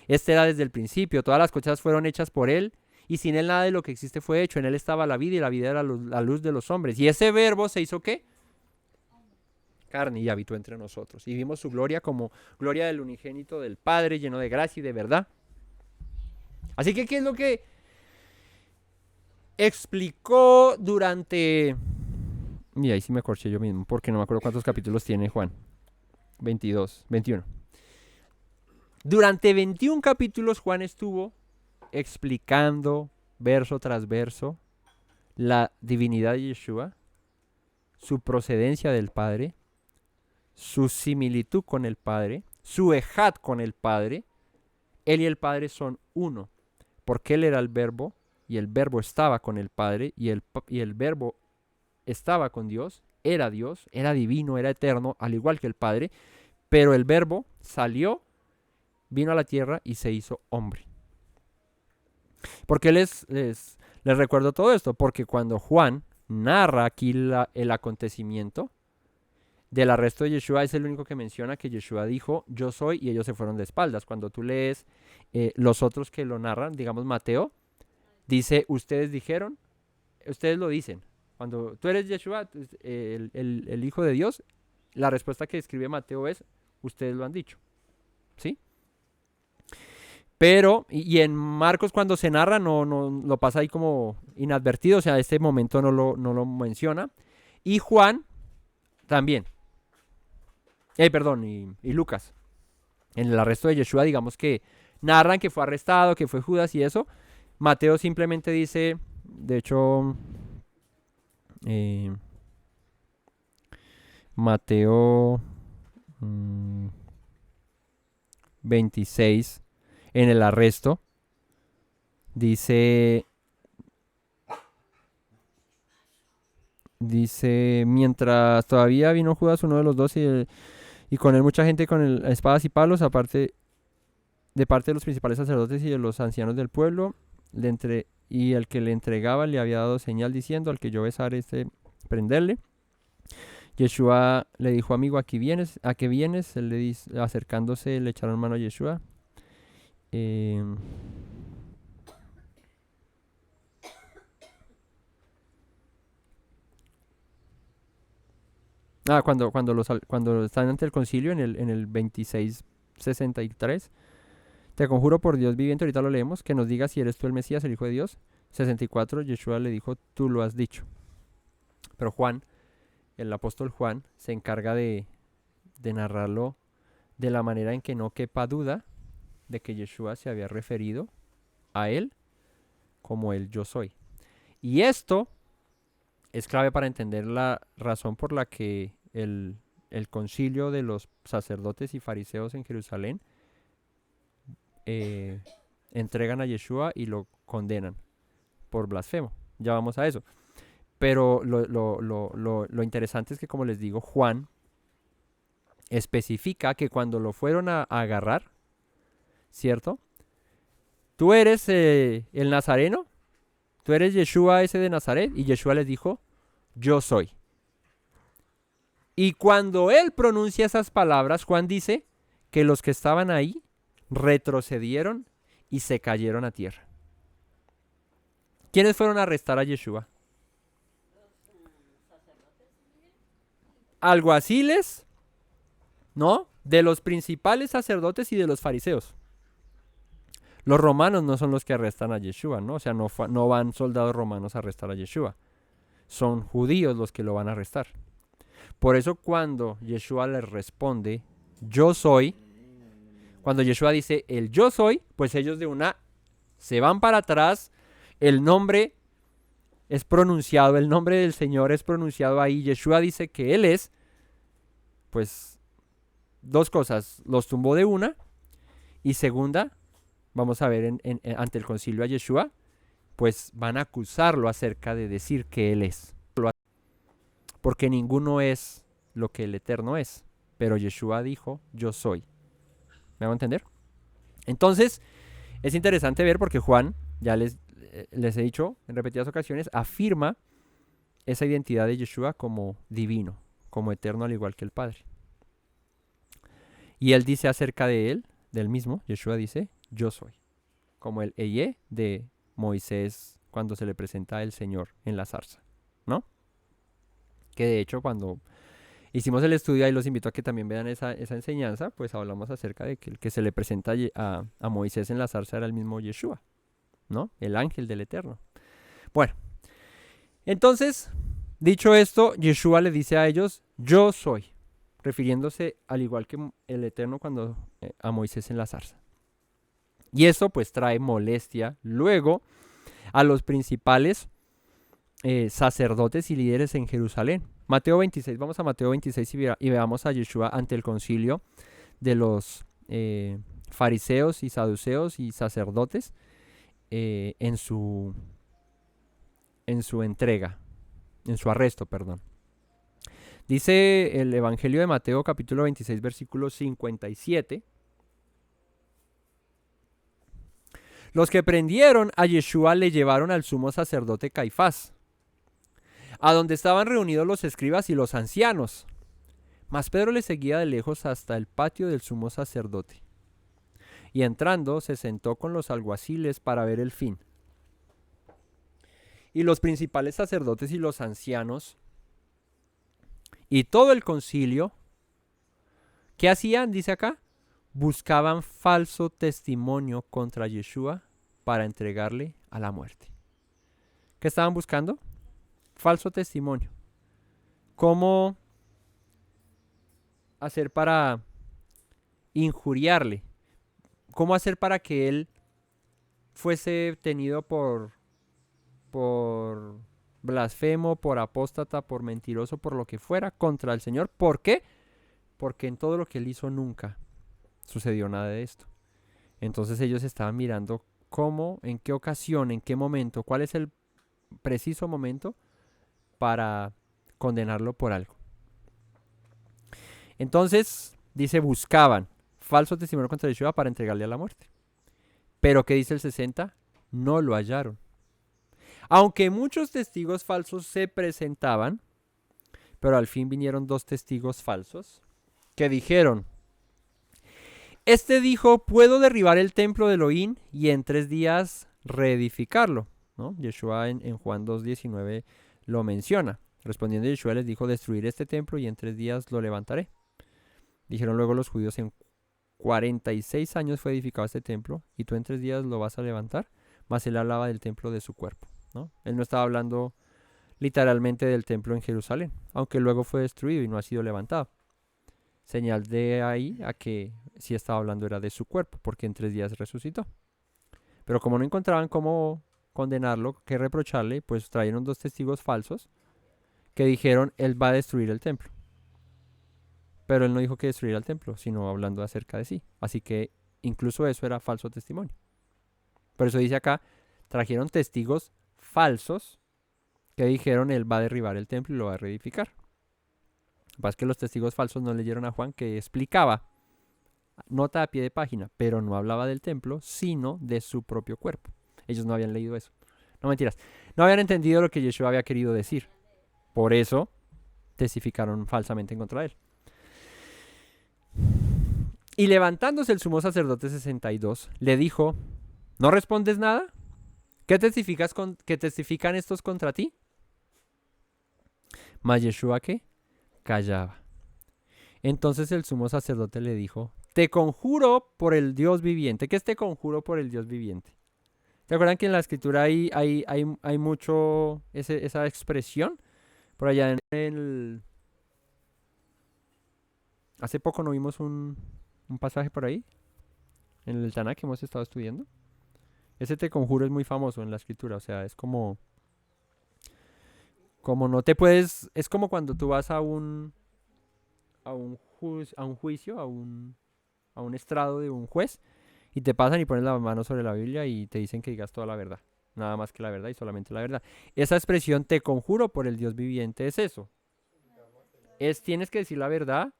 Este era desde el principio, todas las cosas fueron hechas por él y sin él nada de lo que existe fue hecho. En él estaba la vida y la vida era la luz de los hombres. Y ese verbo se hizo ¿qué? Carne y habitó entre nosotros. Y vimos su gloria como gloria del unigénito del Padre, lleno de gracia y de verdad. Así que, ¿qué es lo que explicó durante... Mira, ahí sí me corché yo mismo, porque no me acuerdo cuántos capítulos tiene Juan. 22, 21. Durante 21 capítulos Juan estuvo explicando verso tras verso la divinidad de Yeshua, su procedencia del Padre, su similitud con el Padre, su ejad con el Padre. Él y el Padre son uno, porque él era el verbo y el verbo estaba con el Padre y el verbo estaba con Dios, era divino, era eterno, al igual que el Padre, pero el verbo salió, vino a la tierra y se hizo hombre. ¿Por qué les recuerdo todo esto? Porque cuando Juan narra aquí el acontecimiento del arresto de Yeshua, es el único que menciona que Yeshua dijo, yo soy, y ellos se fueron de espaldas. Cuando tú lees los otros que lo narran, digamos Mateo, dice, ustedes lo dicen, Cuando tú eres Yeshua, el Hijo de Dios, la respuesta que escribe Mateo es, ustedes lo han dicho. ¿Sí? Pero, y en Marcos cuando se narra, no lo pasa ahí como inadvertido, o sea, este momento no lo menciona. Y Juan también. Perdón, y Lucas. En el arresto de Yeshua, digamos que narran que fue arrestado, que fue Judas y eso. Mateo simplemente dice, de hecho, Mateo 26, en el arresto, dice, mientras todavía vino Judas, uno de los dos, y con él mucha gente con espadas y palos, aparte de parte de los principales sacerdotes y de los ancianos del pueblo, y el que le entregaba le había dado señal diciendo, al que yo besare, prenderle. Yeshua le dijo, amigo, ¿a qué vienes? Él le dice, acercándose, le echaron mano a Yeshua. Cuando están ante el concilio en el 26:63, te conjuro por Dios viviente, ahorita lo leemos, que nos digas si eres tú el Mesías, el Hijo de Dios. 64, Yeshua le dijo, tú lo has dicho. Pero Juan, el apóstol Juan, se encarga de narrarlo de la manera en que no quepa duda de que Yeshua se había referido a él como el yo soy. Y esto es clave para entender la razón por la que el concilio de los sacerdotes y fariseos en Jerusalén entregan a Yeshua y lo condenan por blasfemo. Ya vamos a eso. Pero lo interesante es que, como les digo, Juan especifica que cuando lo fueron a agarrar, ¿cierto? Tú eres el Nazareno, tú eres Yeshua ese de Nazaret, y Yeshua les dijo, yo soy. Y cuando él pronuncia esas palabras, Juan dice que los que estaban ahí retrocedieron y se cayeron a tierra. ¿Quiénes fueron a arrestar a Yeshua? Alguaciles, ¿no? De los principales sacerdotes y de los fariseos. Los romanos no son los que arrestan a Yeshua, ¿no? O sea, no van soldados romanos a arrestar a Yeshua. Son judíos los que lo van a arrestar. Por eso cuando Yeshua les responde, yo soy, cuando Yeshua dice el yo soy, pues ellos de una se van para atrás, el nombre es pronunciado, el nombre del Señor es pronunciado ahí, Yeshua dice que Él es, pues dos cosas, los tumbó de una, y segunda, vamos a ver ante el concilio a Yeshua, pues van a acusarlo acerca de decir que Él es. Porque ninguno es lo que el Eterno es, pero Yeshua dijo, yo soy. ¿Me hago entender? Entonces, es interesante ver porque Juan, ya les he dicho en repetidas ocasiones, afirma esa identidad de Yeshua como divino, como eterno al igual que el Padre. Y él dice acerca de él, del mismo, Yeshua dice, yo soy. Como el Eye de Moisés cuando se le presenta el Señor en la zarza, ¿no? Que de hecho cuando hicimos el estudio, ahí los invito a que también vean esa enseñanza, pues hablamos acerca de que el que se le presenta a Moisés en la zarza era el mismo Yeshua, ¿no? El ángel del Eterno. Bueno, entonces, dicho esto, Yeshua le dice a ellos, yo soy, refiriéndose al igual que el Eterno cuando a Moisés en la zarza. Y eso pues trae molestia luego a los principales sacerdotes y líderes en Jerusalén. Mateo 26, vamos a Mateo 26 y veamos a Yeshua ante el concilio de los fariseos y saduceos y sacerdotes en su entrega, en su arresto, perdón. Dice el Evangelio de Mateo capítulo 26 versículo 57. Los que prendieron a Yeshua le llevaron al sumo sacerdote Caifás, a donde estaban reunidos los escribas y los ancianos. Mas Pedro le seguía de lejos hasta el patio del sumo sacerdote. Y entrando, se sentó con los alguaciles para ver el fin. Y los principales sacerdotes y los ancianos y todo el concilio, ¿qué hacían? Dice acá, buscaban falso testimonio contra Yeshua para entregarle a la muerte. ¿Qué estaban buscando? Falso testimonio. ¿Cómo hacer para injuriarle? ¿Cómo hacer para que él fuese tenido por blasfemo, por apóstata, por mentiroso, por lo que fuera contra el Señor? ¿Por qué? Porque en todo lo que él hizo nunca sucedió nada de esto. Entonces ellos estaban mirando cómo, en qué ocasión, en qué momento, cuál es el preciso momento para condenarlo por algo. Entonces, dice, buscaban falso testimonio contra Yeshua para entregarle a la muerte. Pero, ¿qué dice el 60? No lo hallaron. Aunque muchos testigos falsos se presentaban, pero al fin vinieron 2 testigos falsos que dijeron, este dijo, puedo derribar el templo de Elohim y en 3 días reedificarlo, ¿no? Yeshua en Juan 2:19 lo menciona. Respondiendo Yeshua les dijo, destruir este templo y en 3 días lo levantaré. Dijeron luego los judíos, en 46 años fue edificado este templo y tú en 3 días lo vas a levantar. Mas él hablaba del templo de su cuerpo, ¿no? Él no estaba hablando literalmente del templo en Jerusalén, aunque luego fue destruido y no ha sido levantado. Señal de ahí a que sí estaba hablando era de su cuerpo, porque en 3 días resucitó. Pero como no encontraban cómo condenarlo, qué reprocharle, pues trajeron 2 testigos falsos que dijeron, él va a destruir el templo. Pero él no dijo que destruyera el templo, sino hablando acerca de sí. Así que incluso eso era falso testimonio. Por eso dice acá, trajeron testigos falsos que dijeron, él va a derribar el templo y lo va a reedificar. Lo que pasa es que los testigos falsos no leyeron a Juan, que explicaba, nota a pie de página, pero no hablaba del templo, sino de su propio cuerpo. Ellos no habían leído eso. No, mentiras. No habían entendido lo que Yeshua había querido decir. Por eso testificaron falsamente en contra de él. Y levantándose el sumo sacerdote 62, le dijo, ¿no respondes nada? ¿Qué testifican estos contra ti? Mas Yeshua, ¿qué? Callaba. Entonces el sumo sacerdote le dijo, te conjuro por el Dios viviente. ¿Qué es te conjuro por el Dios viviente? ¿Te acuerdan que en la escritura hay mucho esa expresión? Por allá en el... Hace poco no vimos un pasaje por ahí, en el Tanakh que hemos estado estudiando. Ese te conjuro es muy famoso en la escritura, o sea, es como no te puedes, es como cuando tú vas a un juicio, a un estrado de un juez, y te pasan y ponen la mano sobre la Biblia y te dicen que digas toda la verdad, nada más que la verdad y solamente la verdad. Esa expresión te conjuro por el Dios viviente es eso. Tienes que decir la verdad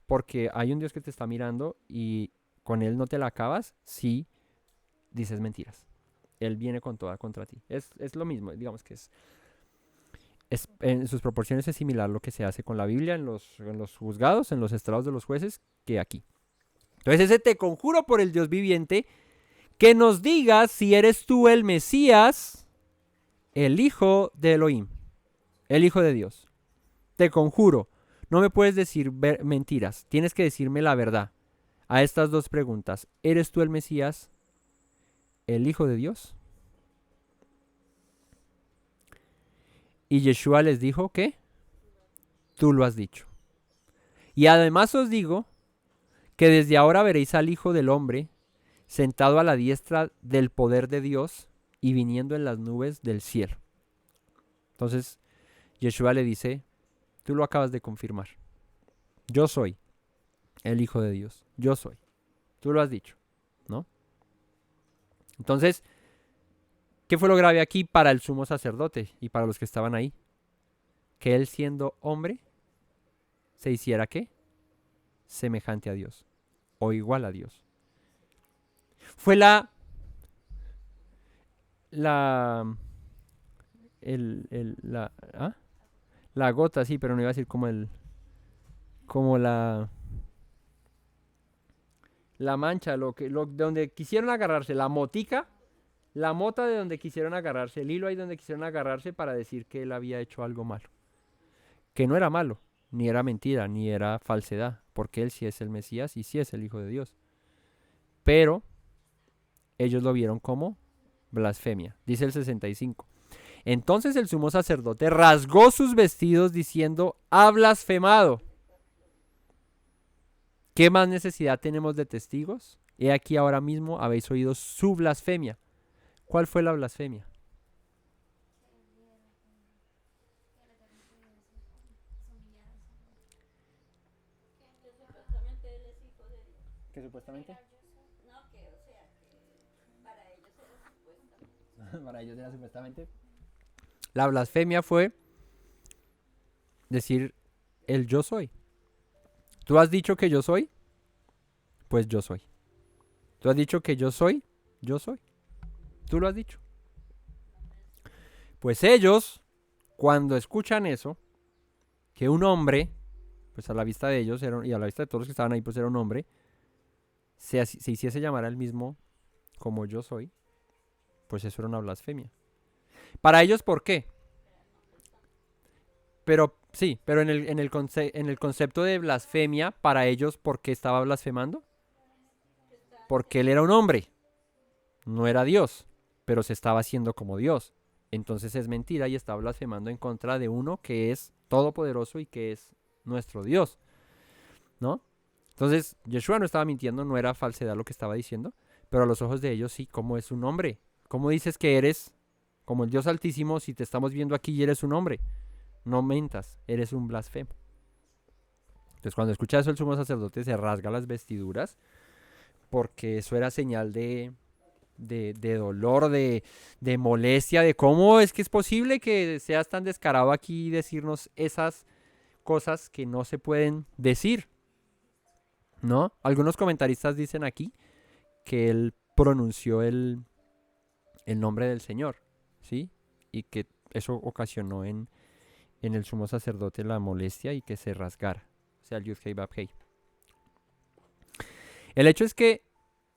porque hay un Dios que te está mirando y con él no te la acabas si dices mentiras. Él viene con toda contra ti. Es lo mismo, digamos que en sus proporciones es similar lo que se hace con la Biblia en los juzgados, en los estrados de los jueces, que aquí. Entonces ese te conjuro por el Dios viviente, que nos digas si eres tú el Mesías, el Hijo de Elohim, el Hijo de Dios. Te conjuro, no me puedes decir mentiras, tienes que decirme la verdad. A estas 2 preguntas, ¿eres tú el Mesías, el Hijo de Dios? Y Yeshua les dijo que tú lo has dicho. Y además os digo que desde ahora veréis al Hijo del Hombre sentado a la diestra del poder de Dios y viniendo en las nubes del cielo. Entonces Yeshua le dice, tú lo acabas de confirmar. Yo soy el Hijo de Dios. Yo soy. Tú lo has dicho, ¿no? Entonces, ¿qué fue lo grave aquí para el sumo sacerdote y para los que estaban ahí? Que él siendo hombre se hiciera ¿qué? Semejante a Dios o igual a Dios. Fue la gota, sí, pero no iba a decir como la mancha, donde quisieron agarrarse, la motica la mota de donde quisieron agarrarse, el hilo ahí donde quisieron agarrarse para decir que él había hecho algo malo. Que no era malo, ni era mentira, ni era falsedad, porque él sí es el Mesías y sí es el Hijo de Dios. Pero ellos lo vieron como blasfemia. Dice el 65. Entonces el sumo sacerdote rasgó sus vestidos diciendo: ha blasfemado. ¿Qué más necesidad tenemos de testigos? He aquí ahora mismo habéis oído su blasfemia. ¿Cuál fue la blasfemia? ¿Qué supuestamente? Para ellos era supuestamente. La blasfemia fue decir el yo soy. ¿Tú has dicho que yo soy? Pues yo soy. ¿Tú has dicho que yo soy? Yo soy. Tú lo has dicho. Pues ellos, cuando escuchan eso, que un hombre, pues a la vista de ellos y a la vista de todos los que estaban ahí, pues era un hombre, se hiciese llamar a él mismo como yo soy, pues eso era una blasfemia. Para ellos, ¿por qué? Pero sí, pero en el concepto de blasfemia, para ellos, ¿por qué estaba blasfemando? Porque él era un hombre, no era Dios, pero se estaba haciendo como Dios. Entonces es mentira y está blasfemando en contra de uno que es todopoderoso y que es nuestro Dios, ¿no? Entonces Yeshua no estaba mintiendo, no era falsedad lo que estaba diciendo, pero a los ojos de ellos sí, ¿cómo es un hombre? ¿Cómo dices que eres como el Dios Altísimo si te estamos viendo aquí y eres un hombre? No mentas, eres un blasfemo. Entonces cuando escucha eso el sumo sacerdote se rasga las vestiduras porque eso era señal de dolor, de molestia, de cómo es que es posible que seas tan descarado aquí y decirnos esas cosas que no se pueden decir, ¿no? Algunos comentaristas dicen aquí que él pronunció el nombre del Señor, ¿sí? Y que eso ocasionó en el sumo sacerdote la molestia y que se rasgara, o sea, el Yud Hei Vav Hei. El hecho es que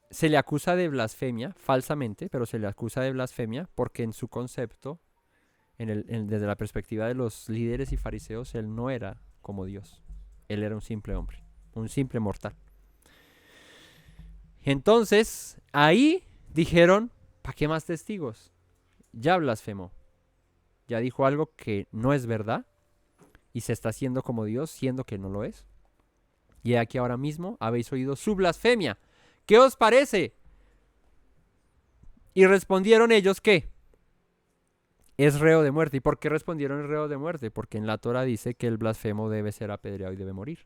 se le acusa de blasfemia, falsamente, pero se le acusa de blasfemia porque en su concepto, desde la perspectiva de los líderes y fariseos, él no era como Dios. Él era un simple hombre, un simple mortal. Entonces, ahí dijeron, ¿para qué más testigos? Ya blasfemó. Ya dijo algo que no es verdad y se está haciendo como Dios, siendo que no lo es. Y aquí ahora mismo habéis oído su blasfemia. ¿Qué os parece? Y respondieron ellos que es reo de muerte. ¿Y por qué respondieron reo de muerte? Porque en la Torah dice que el blasfemo debe ser apedreado y debe morir.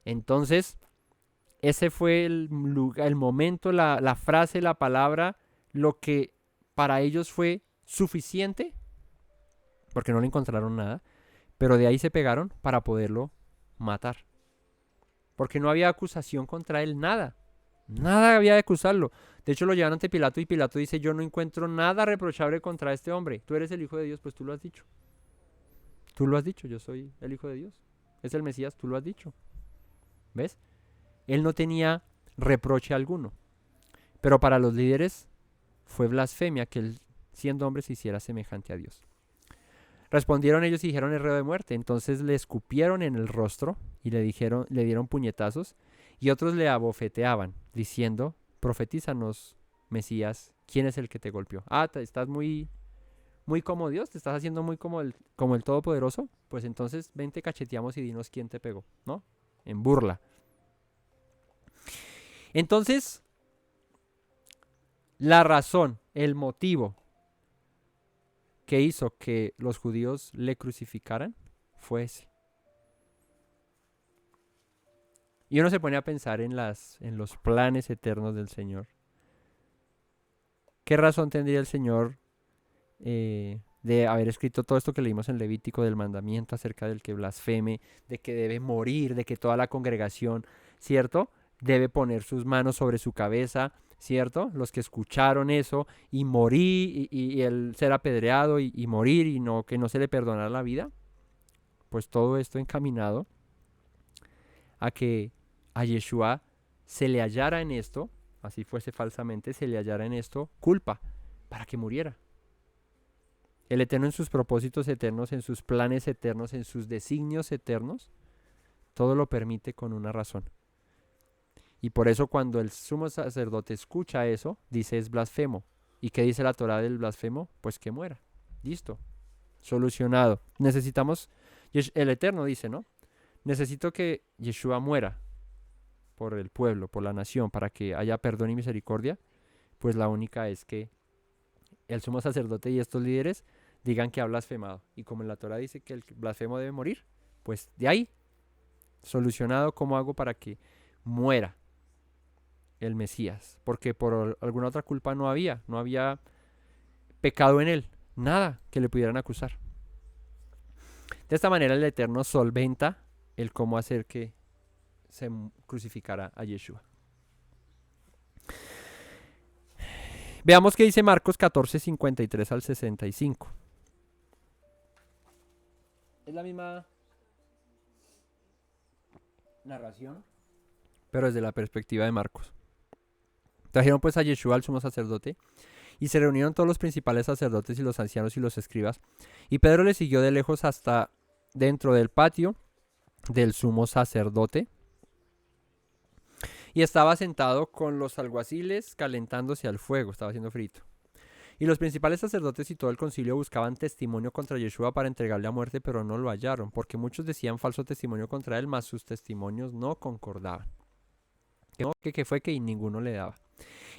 Entonces, ese fue el momento, la frase, la palabra, lo que para ellos fue suficiente, porque no le encontraron nada, pero de ahí se pegaron para poderlo matar. Porque no había acusación contra él, nada. Nada había de acusarlo. De hecho, lo llevan ante Pilato y Pilato dice, yo no encuentro nada reprochable contra este hombre. Tú eres el Hijo de Dios, pues tú lo has dicho. Tú lo has dicho, yo soy el Hijo de Dios. Es el Mesías, tú lo has dicho. ¿Ves? Él no tenía reproche alguno. Pero para los líderes fue blasfemia que él, siendo hombre, se hiciera semejante a Dios. Respondieron ellos y dijeron, es reo de muerte. Entonces le escupieron en el rostro y le dieron puñetazos. Y otros le abofeteaban, diciendo, profetízanos, Mesías, ¿quién es el que te golpeó? Estás muy como Dios, te estás haciendo muy como el Todopoderoso. Pues entonces vente, cacheteamos y dinos quién te pegó, ¿no? En burla. Entonces, la razón, el motivo que hizo que los judíos le crucificaran fue ese. Y uno se pone a pensar en los planes eternos del Señor. ¿Qué razón tendría el Señor de haber escrito todo esto que leímos en Levítico del mandamiento acerca del que blasfeme, de que debe morir, de que toda la congregación, ¿cierto?, debe poner sus manos sobre su cabeza, ¿cierto? Los que escucharon eso y morir y él ser apedreado y morir y que no se le perdonara la vida. Pues todo esto encaminado a que a Yeshua se le hallara en esto así fuese falsamente, se le hallara en esto culpa para que muriera. El Eterno en sus propósitos eternos, en sus planes eternos, en sus designios eternos, todo lo permite con una razón. Y por eso cuando el sumo sacerdote escucha eso, dice es blasfemo. ¿Y qué dice la Torá del blasfemo? Pues que muera. Listo. Solucionado. Necesitamos, el Eterno dice, ¿no? Necesito que Yeshua muera por el pueblo, por la nación, para que haya perdón y misericordia. Pues la única es que el sumo sacerdote y estos líderes digan que ha blasfemado. Y como en la Torá dice que el blasfemo debe morir, pues de ahí, solucionado, ¿cómo hago para que muera el Mesías? Porque por alguna otra culpa no había pecado en él, nada que le pudieran acusar. De esta manera el Eterno solventa el cómo hacer que se crucificara a Yeshua. Veamos qué dice Marcos 14, 53 al 65. Es la misma narración, pero desde la perspectiva de Marcos. Trajeron pues a Yeshua, al sumo sacerdote, y se reunieron todos los principales sacerdotes y los ancianos y los escribas. Y Pedro le siguió de lejos hasta dentro del patio del sumo sacerdote. Y estaba sentado con los alguaciles calentándose al fuego, estaba haciendo frito. Y los principales sacerdotes y todo el concilio buscaban testimonio contra Yeshua para entregarle a muerte, pero no lo hallaron, porque muchos decían falso testimonio contra él, mas sus testimonios no concordaban. Que fue que ninguno le daba.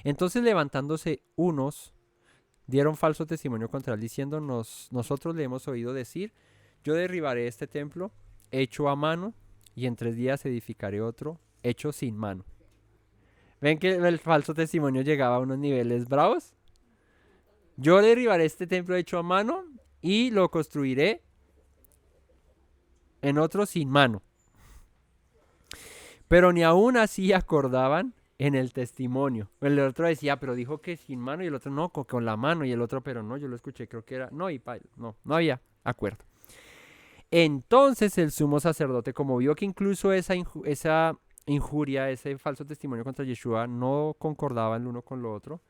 Entonces levantándose unos, dieron falso testimonio contra él, diciendo, nosotros le hemos oído decir, yo derribaré este templo hecho a mano, y en 3 días edificaré otro hecho sin mano. ¿Ven que el falso testimonio llegaba a unos niveles bravos? Yo derribaré este templo hecho a mano y lo construiré en otro sin mano. Pero ni aún así acordaban en el testimonio. El otro decía, pero dijo que sin mano, y el otro no, con la mano, y el otro, pero no, yo lo escuché, creo que era, no, no había acuerdo. Entonces el sumo sacerdote, como vio que incluso esa injuria, ese falso testimonio contra Yeshua no concordaba el uno con lo otro,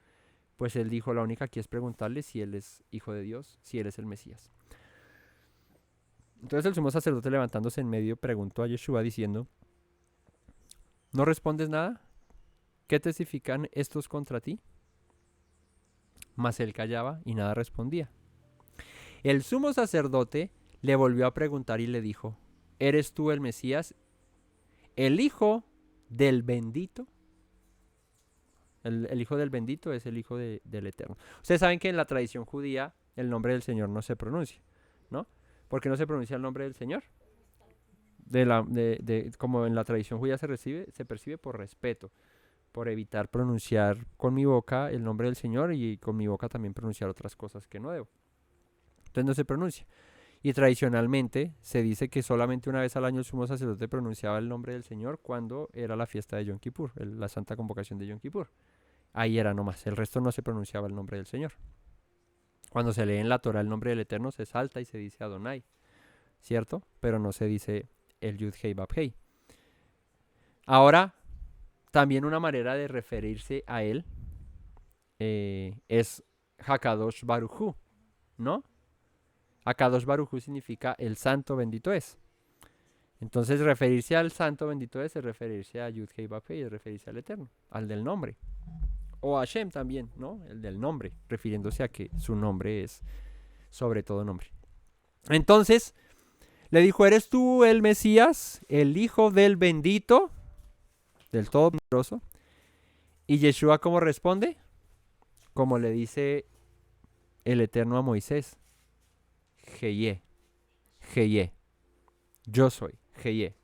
pues él dijo, la única aquí es preguntarle si él es hijo de Dios, si él es el Mesías. Entonces el sumo sacerdote, levantándose en medio, preguntó a Yeshua diciendo, ¿no respondes nada? ¿Qué testifican estos contra ti? Mas él callaba y nada respondía. El sumo sacerdote le volvió a preguntar y le dijo, ¿eres tú el Mesías, el hijo del bendito? El hijo del bendito es el hijo del Eterno. Ustedes saben que en la tradición judía el nombre del Señor no se pronuncia, ¿no? ¿Por qué no se pronuncia el nombre del Señor? Como en la tradición judía se percibe por respeto, por evitar pronunciar con mi boca el nombre del Señor y con mi boca también pronunciar otras cosas que no debo. Entonces no se pronuncia. Y tradicionalmente se dice que solamente una vez al año el sumo sacerdote pronunciaba el nombre del Señor cuando era la fiesta de Yom Kippur, la santa convocación de Yom Kippur. Ahí era nomás, el resto no se pronunciaba el nombre del Señor. Cuando se lee en la Torah el nombre del Eterno se salta y se dice Adonai, ¿cierto? Pero no se dice el Yud Hei Bab Hei. Ahora, también una manera de referirse a él es Hakadosh Baruj Hu, ¿no? Hakadosh Baruj Hu significa el santo bendito es. Entonces referirse al santo bendito es referirse a Yud Hei Bab Hei, es referirse al Eterno, al del nombre. O a Hashem también, ¿no? El del nombre, refiriéndose a que su nombre es sobre todo nombre. Entonces le dijo, ¿eres tú el Mesías, el hijo del bendito, del todopoderoso? Y Yeshua, ¿cómo responde? Como le dice el Eterno a Moisés, Jeye, Jeye, yo soy, Jeye.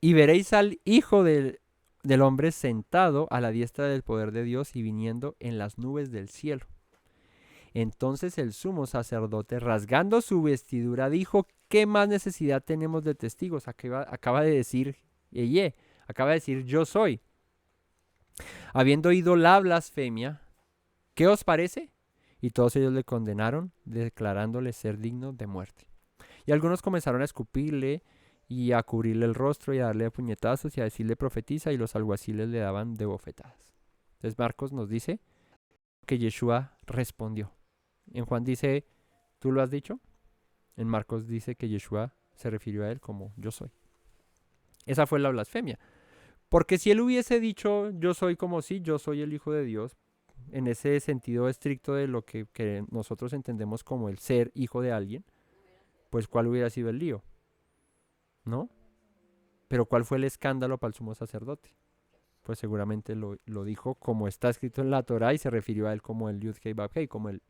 Y veréis al Hijo del Hombre sentado a la diestra del poder de Dios y viniendo en las nubes del cielo. Entonces el sumo sacerdote, rasgando su vestidura, dijo, ¿qué más necesidad tenemos de testigos? Acaba de decir, acaba de decir, yo soy. Habiendo oído la blasfemia, ¿qué os parece? Y todos ellos le condenaron, declarándole ser digno de muerte. Y algunos comenzaron a escupirle y a cubrirle el rostro y a darle puñetazos y a decirle profetiza, y los alguaciles le daban de bofetadas. Entonces Marcos nos dice que Yeshua respondió. En Juan dice, ¿tú lo has dicho? En Marcos dice que Yeshua se refirió a él como yo soy. Esa fue la blasfemia. Porque si él hubiese dicho yo soy como si yo soy el Hijo de Dios, en ese sentido estricto de lo que nosotros entendemos como el ser hijo de alguien, pues ¿cuál hubiera sido el lío? ¿No? Pero ¿cuál fue el escándalo para el sumo sacerdote? Pues seguramente lo dijo como está escrito en la Torah y se refirió a él como el Yud Hei Vav Hei, como el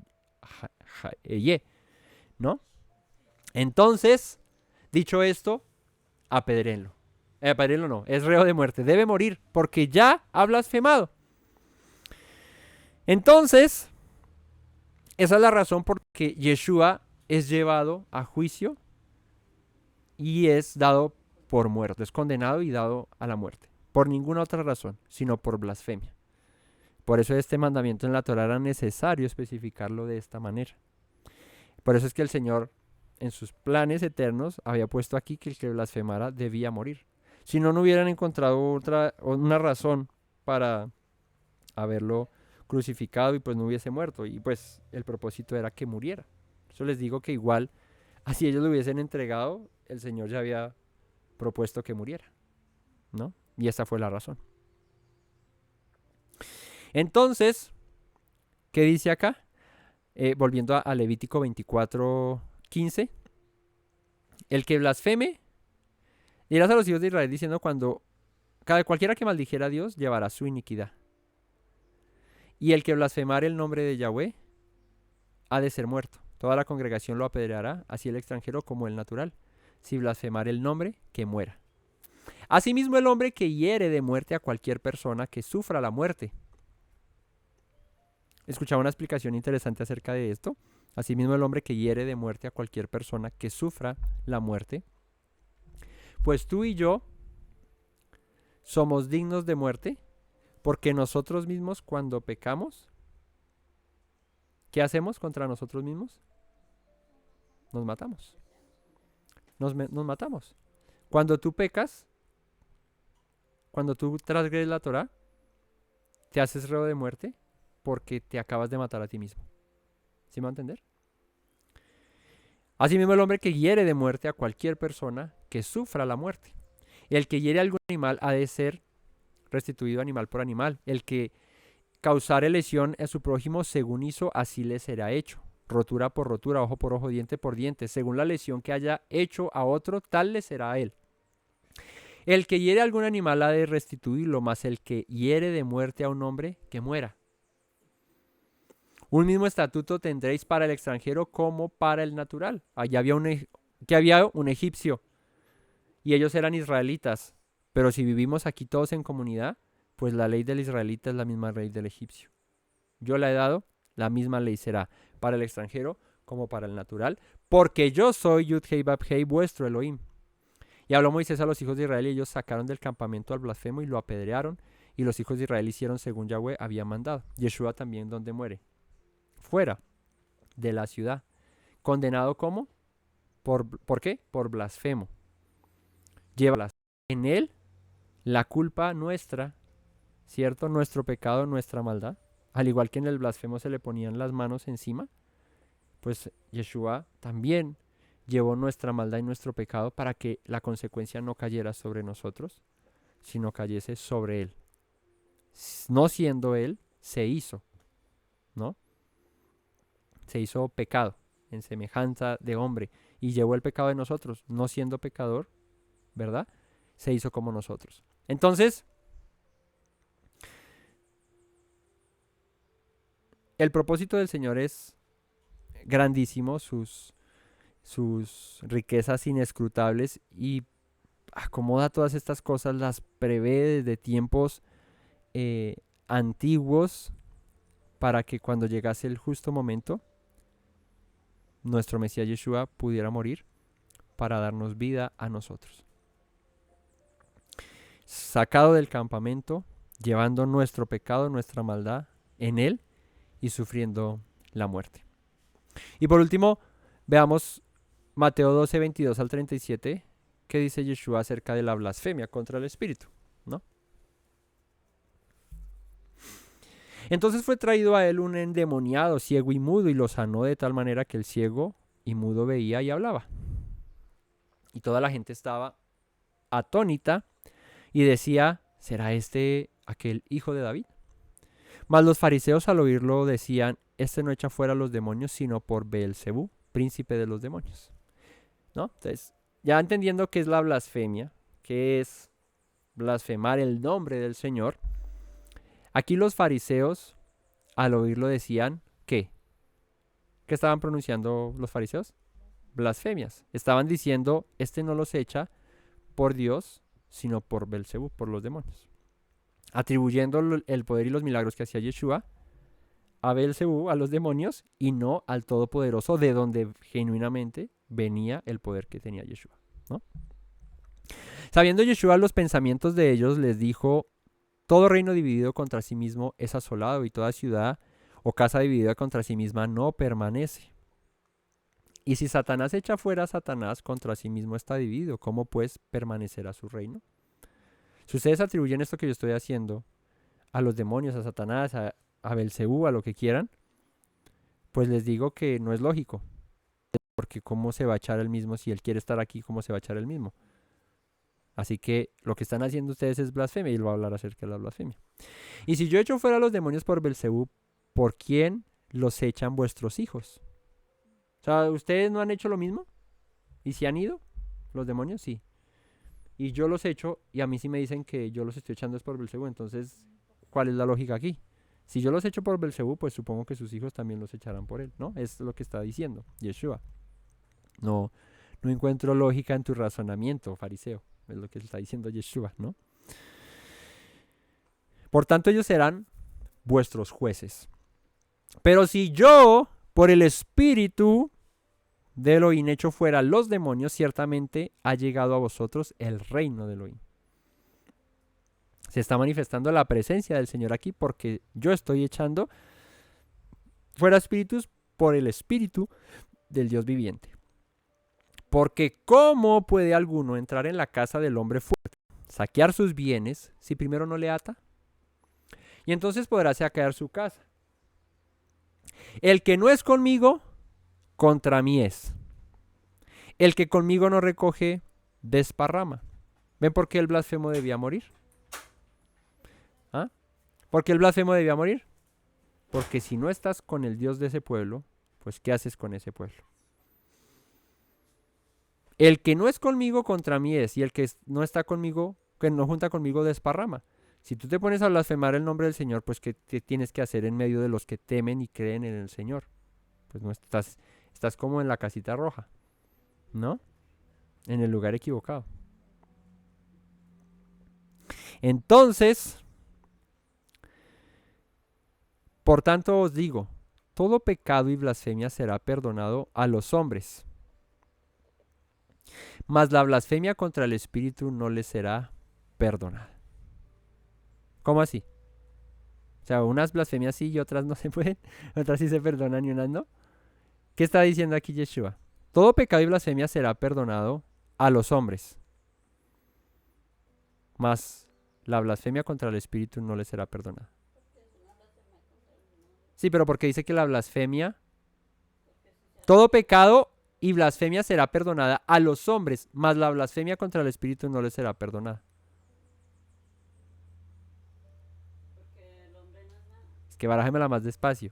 Eye, ¿no? Entonces, dicho esto, apedréenlo. Apedréenlo no, es reo de muerte, debe morir porque ya ha blasfemado. Entonces, esa es la razón por que Yeshua es llevado a juicio y es dado por muerto, es condenado y dado a la muerte. Por ninguna otra razón, sino por blasfemia. Por eso este mandamiento en la Torah era necesario especificarlo de esta manera. Por eso es que el Señor, en sus planes eternos, había puesto aquí que el que blasfemara debía morir. Si no, no hubieran encontrado una razón para haberlo crucificado y pues no hubiese muerto. Y pues el propósito era que muriera. Eso les digo que igual, así ellos lo hubiesen entregado, el Señor ya había propuesto que muriera, ¿no? Y esa fue la razón. Entonces, ¿qué dice acá? Volviendo a Levítico 24:15. El que blasfeme, dirás a los hijos de Israel diciendo cualquiera que maldijera a Dios llevará su iniquidad. Y el que blasfemare el nombre de Yahweh ha de ser muerto. Toda la congregación lo apedreará, así el extranjero como el natural. Si blasfemare el nombre, que muera. Asimismo el hombre que hiere de muerte a cualquier persona que sufra la muerte. Escuchaba una explicación interesante acerca de esto. Asimismo el hombre que hiere de muerte a cualquier persona que sufra la muerte. Pues tú y yo somos dignos de muerte porque nosotros mismos cuando pecamos, ¿qué hacemos contra nosotros mismos? Nos matamos. Nos matamos. Cuando tú pecas, cuando tú transgredes la Torah, te haces reo de muerte porque te acabas de matar a ti mismo. ¿Sí me va a entender? Asimismo el hombre que hiere de muerte a cualquier persona que sufra la muerte. El que hiere a algún animal ha de ser restituido animal por animal. El que causare lesión a su prójimo según hizo, así le será hecho. Rotura por rotura, ojo por ojo, diente por diente. Según la lesión que haya hecho a otro, tal le será a él. El que hiere a algún animal ha de restituirlo, mas el que hiere de muerte a un hombre, que muera. Un mismo estatuto tendréis para el extranjero como para el natural. Allá había un egipcio y ellos eran israelitas. Pero si vivimos aquí todos en comunidad, pues la ley del israelita es la misma ley del egipcio. Yo la he dado, la misma ley será para el extranjero como para el natural, porque yo soy Yud Hei Vav Hei, vuestro Elohim. Y habló Moisés a los hijos de Israel y ellos sacaron del campamento al blasfemo y lo apedrearon, y los hijos de Israel hicieron según Yahweh había mandado. Yeshua también donde muere, fuera de la ciudad, condenado como, ¿por qué? Por blasfemo. Lleva en él la culpa nuestra, ¿cierto? Nuestro pecado, nuestra maldad. Al igual que en el blasfemo se le ponían las manos encima, pues Yeshua también llevó nuestra maldad y nuestro pecado para que la consecuencia no cayera sobre nosotros, sino cayese sobre él. No siendo él, se hizo, ¿no? Se hizo pecado en semejanza de hombre y llevó el pecado de nosotros, no siendo pecador, ¿verdad? Se hizo como nosotros. Entonces, el propósito del Señor es grandísimo, sus riquezas inescrutables, y acomoda todas estas cosas, las prevé desde tiempos antiguos para que cuando llegase el justo momento, nuestro Mesías Yeshua pudiera morir para darnos vida a nosotros. Sacado del campamento, llevando nuestro pecado, nuestra maldad en él y sufriendo la muerte. Y por último, veamos Mateo 12, 22 al 37, qué dice Yeshua acerca de la blasfemia contra el Espíritu, ¿no? Entonces fue traído a él un endemoniado, ciego y mudo, y lo sanó de tal manera que el ciego y mudo veía y hablaba. Y toda la gente estaba atónita y decía, ¿será este aquel hijo de David? Mas los fariseos al oírlo decían, este no echa fuera a los demonios, sino por Beelzebú, príncipe de los demonios, ¿no? Entonces, ya entendiendo qué es la blasfemia, qué es blasfemar el nombre del Señor, aquí los fariseos al oírlo decían, ¿qué? ¿Qué estaban pronunciando los fariseos? Blasfemias. Estaban diciendo, este no los echa por Dios, sino por Beelzebú, por los demonios. Atribuyendo el poder y los milagros que hacía Yeshua a Beelzebú, a los demonios, y no al Todopoderoso, de donde genuinamente venía el poder que tenía Yeshua, ¿no? Sabiendo Yeshua los pensamientos de ellos, les dijo, todo reino dividido contra sí mismo es asolado, y toda ciudad o casa dividida contra sí misma no permanece. Y si Satanás echa fuera a Satanás, contra sí mismo está dividido, ¿cómo pues permanecerá su reino? Si ustedes atribuyen esto que yo estoy haciendo a los demonios, a Satanás, a Beelzebú, a lo que quieran, pues les digo que no es lógico. Porque ¿cómo se va a echar él mismo? Si él quiere estar aquí, ¿cómo se va a echar él mismo? Así que lo que están haciendo ustedes es blasfemia, y él va a hablar acerca de la blasfemia. Y si yo echo fuera a los demonios por Beelzebú, ¿por quién los echan vuestros hijos? O sea, ¿ustedes no han hecho lo mismo? ¿Y si han ido los demonios? Sí. Y yo los echo, y a mí sí me dicen que yo los estoy echando es por Beelzebú. Entonces, ¿cuál es la lógica aquí? Si yo los echo por Beelzebú, pues supongo que sus hijos también los echarán por él, ¿no? Es lo que está diciendo Yeshua. No encuentro lógica en tu razonamiento, fariseo. Es lo que está diciendo Yeshua, ¿no? Por tanto, ellos serán vuestros jueces. Pero si yo, por el Espíritu de Elohim, echo fuera los demonios, ciertamente ha llegado a vosotros el reino de Elohim. Se está manifestando la presencia del Señor aquí, porque yo estoy echando fuera espíritus por el Espíritu del Dios viviente. Porque ¿cómo puede alguno entrar en la casa del hombre fuerte, saquear sus bienes, si primero no le ata? Y entonces podrá saquear su casa. El que no es conmigo, contra mí es. El que conmigo no recoge, desparrama. ¿Ven por qué el blasfemo debía morir? ¿Ah? ¿Por qué el blasfemo debía morir? Porque si no estás con el Dios de ese pueblo, pues ¿qué haces con ese pueblo? El que no es conmigo, contra mí es. Y el que no está conmigo, que no junta conmigo, desparrama. Si tú te pones a blasfemar el nombre del Señor, pues ¿qué tienes que hacer en medio de los que temen y creen en el Señor? Pues no estás como en la casita roja, ¿no? En el lugar equivocado. Entonces, por tanto os digo, todo pecado y blasfemia será perdonado a los hombres, mas la blasfemia contra el Espíritu no les será perdonada. ¿Cómo así? O sea, unas blasfemias sí y otras no se pueden, otras sí se perdonan y unas no. ¿Qué está diciendo aquí Yeshua? Todo pecado y blasfemia será perdonado a los hombres, mas la blasfemia contra el Espíritu no les será perdonada. Sí, pero porque dice que la blasfemia, todo pecado y blasfemia será perdonada a los hombres, mas la blasfemia contra el Espíritu no les será perdonada. Es que barájemela más despacio.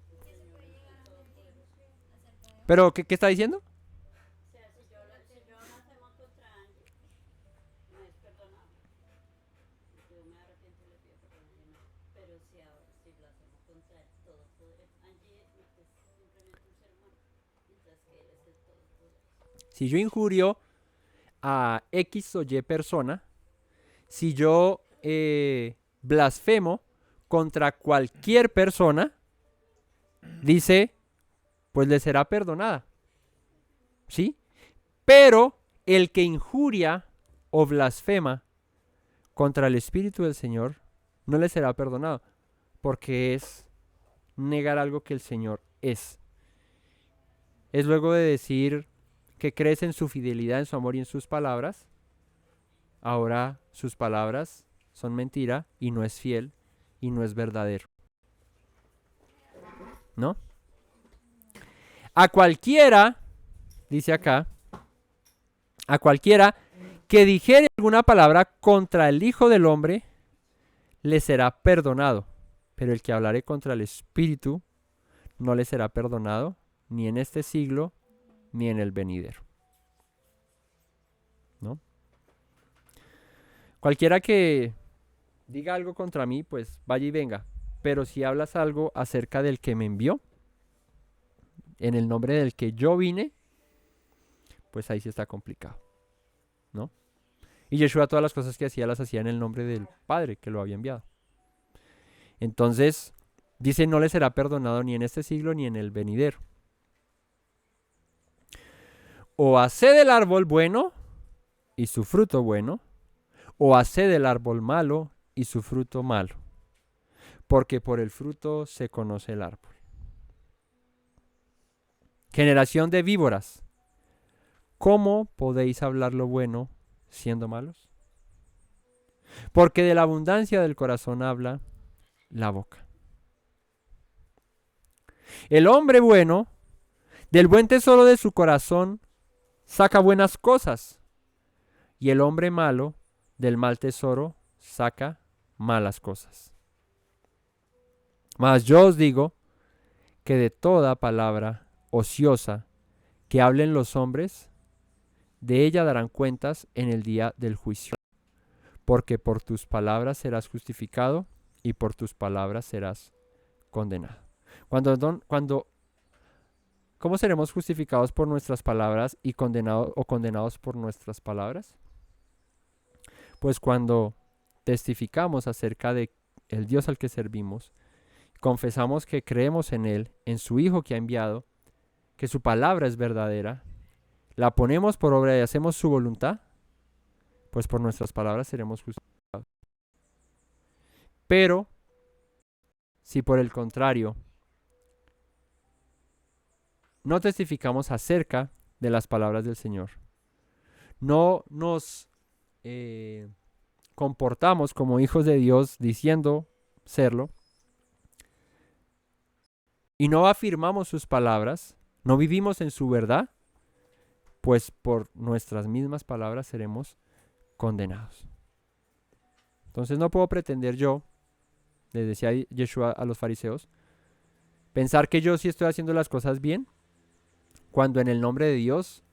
¿Pero qué está diciendo? Si yo injurio a X o Y persona, si yo blasfemo contra cualquier persona, dice, pues le será perdonada. ¿Sí? Pero el que injuria o blasfema contra el Espíritu del Señor, no le será perdonado, porque es negar algo que el Señor es. Es luego de decir que crees en su fidelidad, en su amor y en sus palabras, ahora sus palabras son mentira y no es fiel y no es verdadero. ¿No? A cualquiera, dice acá, a cualquiera que dijere alguna palabra contra el Hijo del Hombre, le será perdonado. Pero el que hablare contra el Espíritu, no le será perdonado, ni en este siglo, ni en el venidero. ¿No? Cualquiera que diga algo contra mí, pues vaya y venga. Pero si hablas algo acerca del que me envió, en el nombre del que yo vine, pues ahí sí está complicado, ¿no? Y Yeshua todas las cosas que hacía las hacía en el nombre del Padre que lo había enviado. Entonces, dice, no le será perdonado ni en este siglo ni en el venidero. O haced el árbol bueno y su fruto bueno, o haced el árbol malo y su fruto malo, porque por el fruto se conoce el árbol. Generación de víboras, ¿cómo podéis hablar lo bueno siendo malos? Porque de la abundancia del corazón habla la boca. El hombre bueno, del buen tesoro de su corazón, saca buenas cosas, y el hombre malo, del mal tesoro, saca malas cosas. Mas yo os digo que de toda palabra ociosa que hablen los hombres, de ella darán cuentas en el día del juicio. Porque por tus palabras serás justificado y por tus palabras serás condenado. ¿Cómo seremos justificados por nuestras palabras y condenados por nuestras palabras? Pues cuando testificamos acerca de el Dios al que servimos, confesamos que creemos en Él, en su Hijo que ha enviado, que su palabra es verdadera, la ponemos por obra y hacemos su voluntad, pues por nuestras palabras seremos justificados. Pero, si por el contrario, no testificamos acerca de las palabras del Señor, no nos comportamos como hijos de Dios diciendo serlo, y no afirmamos sus palabras, no vivimos en su verdad, pues por nuestras mismas palabras seremos condenados. Entonces no puedo pretender yo, les decía Yeshua a los fariseos, pensar que yo sí estoy haciendo las cosas bien, cuando en el nombre de Dios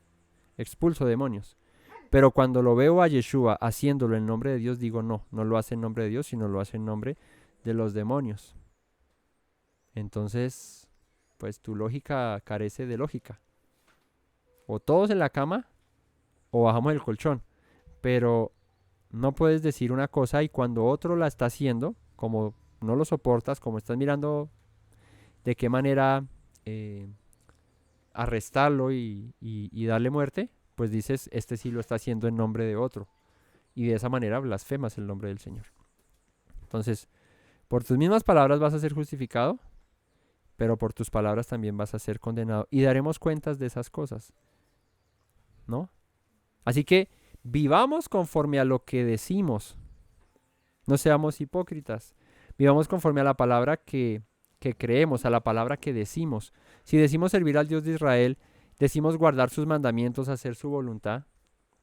expulso demonios. Pero cuando lo veo a Yeshua haciéndolo en nombre de Dios, digo no lo hace en nombre de Dios, sino lo hace en nombre de los demonios. Entonces, pues tu lógica carece de lógica. O todos en la cama, o bajamos el colchón. Pero no puedes decir una cosa y cuando otro la está haciendo, como no lo soportas, como estás mirando de qué manera arrestarlo y darle muerte, pues dices, este sí lo está haciendo en nombre de otro. Y de esa manera blasfemas el nombre del Señor. Entonces, por tus mismas palabras vas a ser justificado, pero por tus palabras también vas a ser condenado. Y daremos cuentas de esas cosas, ¿no? Así que vivamos conforme a lo que decimos. No seamos hipócritas. Vivamos conforme a la palabra que creemos, a la palabra que decimos. Si decimos servir al Dios de Israel, decimos guardar sus mandamientos, hacer su voluntad,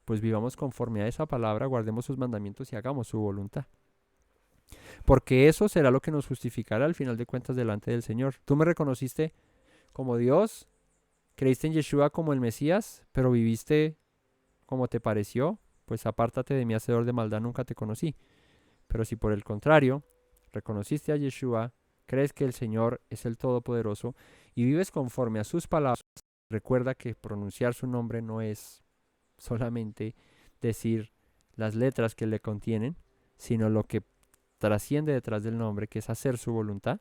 pues vivamos conforme a esa palabra, guardemos sus mandamientos y hagamos su voluntad. Porque eso será lo que nos justificará al final de cuentas delante del Señor. Tú me reconociste como Dios, creíste en Yeshua como el Mesías, pero viviste como te pareció, pues apártate de mí, hacedor de maldad, nunca te conocí. Pero si por el contrario, reconociste a Yeshua, crees que el Señor es el Todopoderoso y vives conforme a sus palabras, recuerda que pronunciar su nombre no es solamente decir las letras que le contienen, sino lo que trasciende detrás del nombre, que es hacer su voluntad,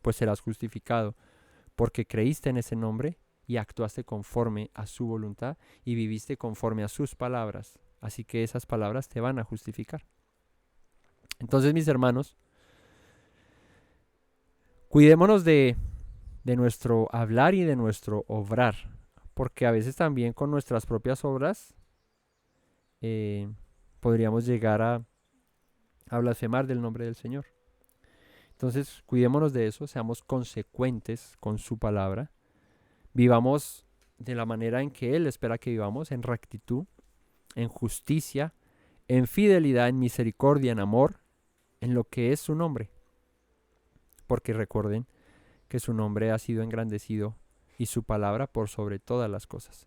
pues serás justificado, porque creíste en ese nombre y actuaste conforme a su voluntad y viviste conforme a sus palabras. Así que esas palabras te van a justificar. Entonces, mis hermanos, cuidémonos de nuestro hablar y de nuestro obrar, porque a veces también con nuestras propias obras podríamos llegar a blasfemar del nombre del Señor. Entonces, cuidémonos de eso, seamos consecuentes con su palabra, vivamos de la manera en que Él espera que vivamos, en rectitud, en justicia, en fidelidad, en misericordia, en amor, en lo que es su nombre. Porque recuerden que su nombre ha sido engrandecido y su palabra por sobre todas las cosas.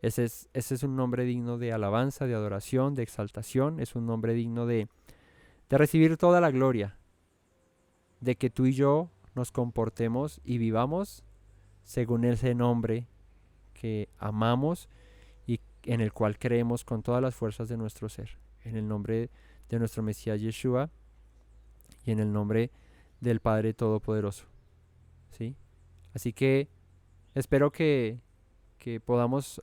Ese es un nombre digno de alabanza, de adoración, de exaltación, es un nombre digno de recibir toda la gloria, de que tú y yo nos comportemos y vivamos según ese nombre que amamos y en el cual creemos con todas las fuerzas de nuestro ser, en el nombre de nuestro Mesías Yeshua y en el nombre del Padre Todopoderoso, ¿sí? Así que espero que podamos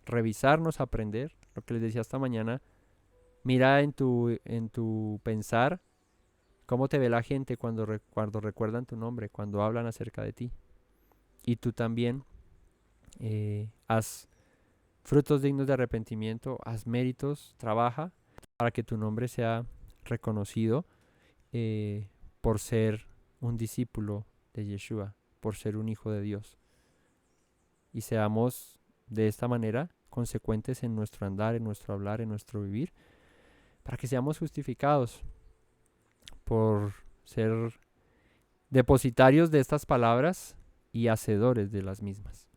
revisarnos, aprender lo que les decía esta mañana. Mira en tu pensar cómo te ve la gente cuando recuerdan tu nombre, cuando hablan acerca de ti. Y tú también haz frutos dignos de arrepentimiento, haz méritos, trabaja para que tu nombre sea reconocido por ser un discípulo de Yeshua, por ser un hijo de Dios. Y seamos de esta manera consecuentes en nuestro andar, en nuestro hablar, en nuestro vivir, para que seamos justificados por ser depositarios de estas palabras y hacedores de las mismas.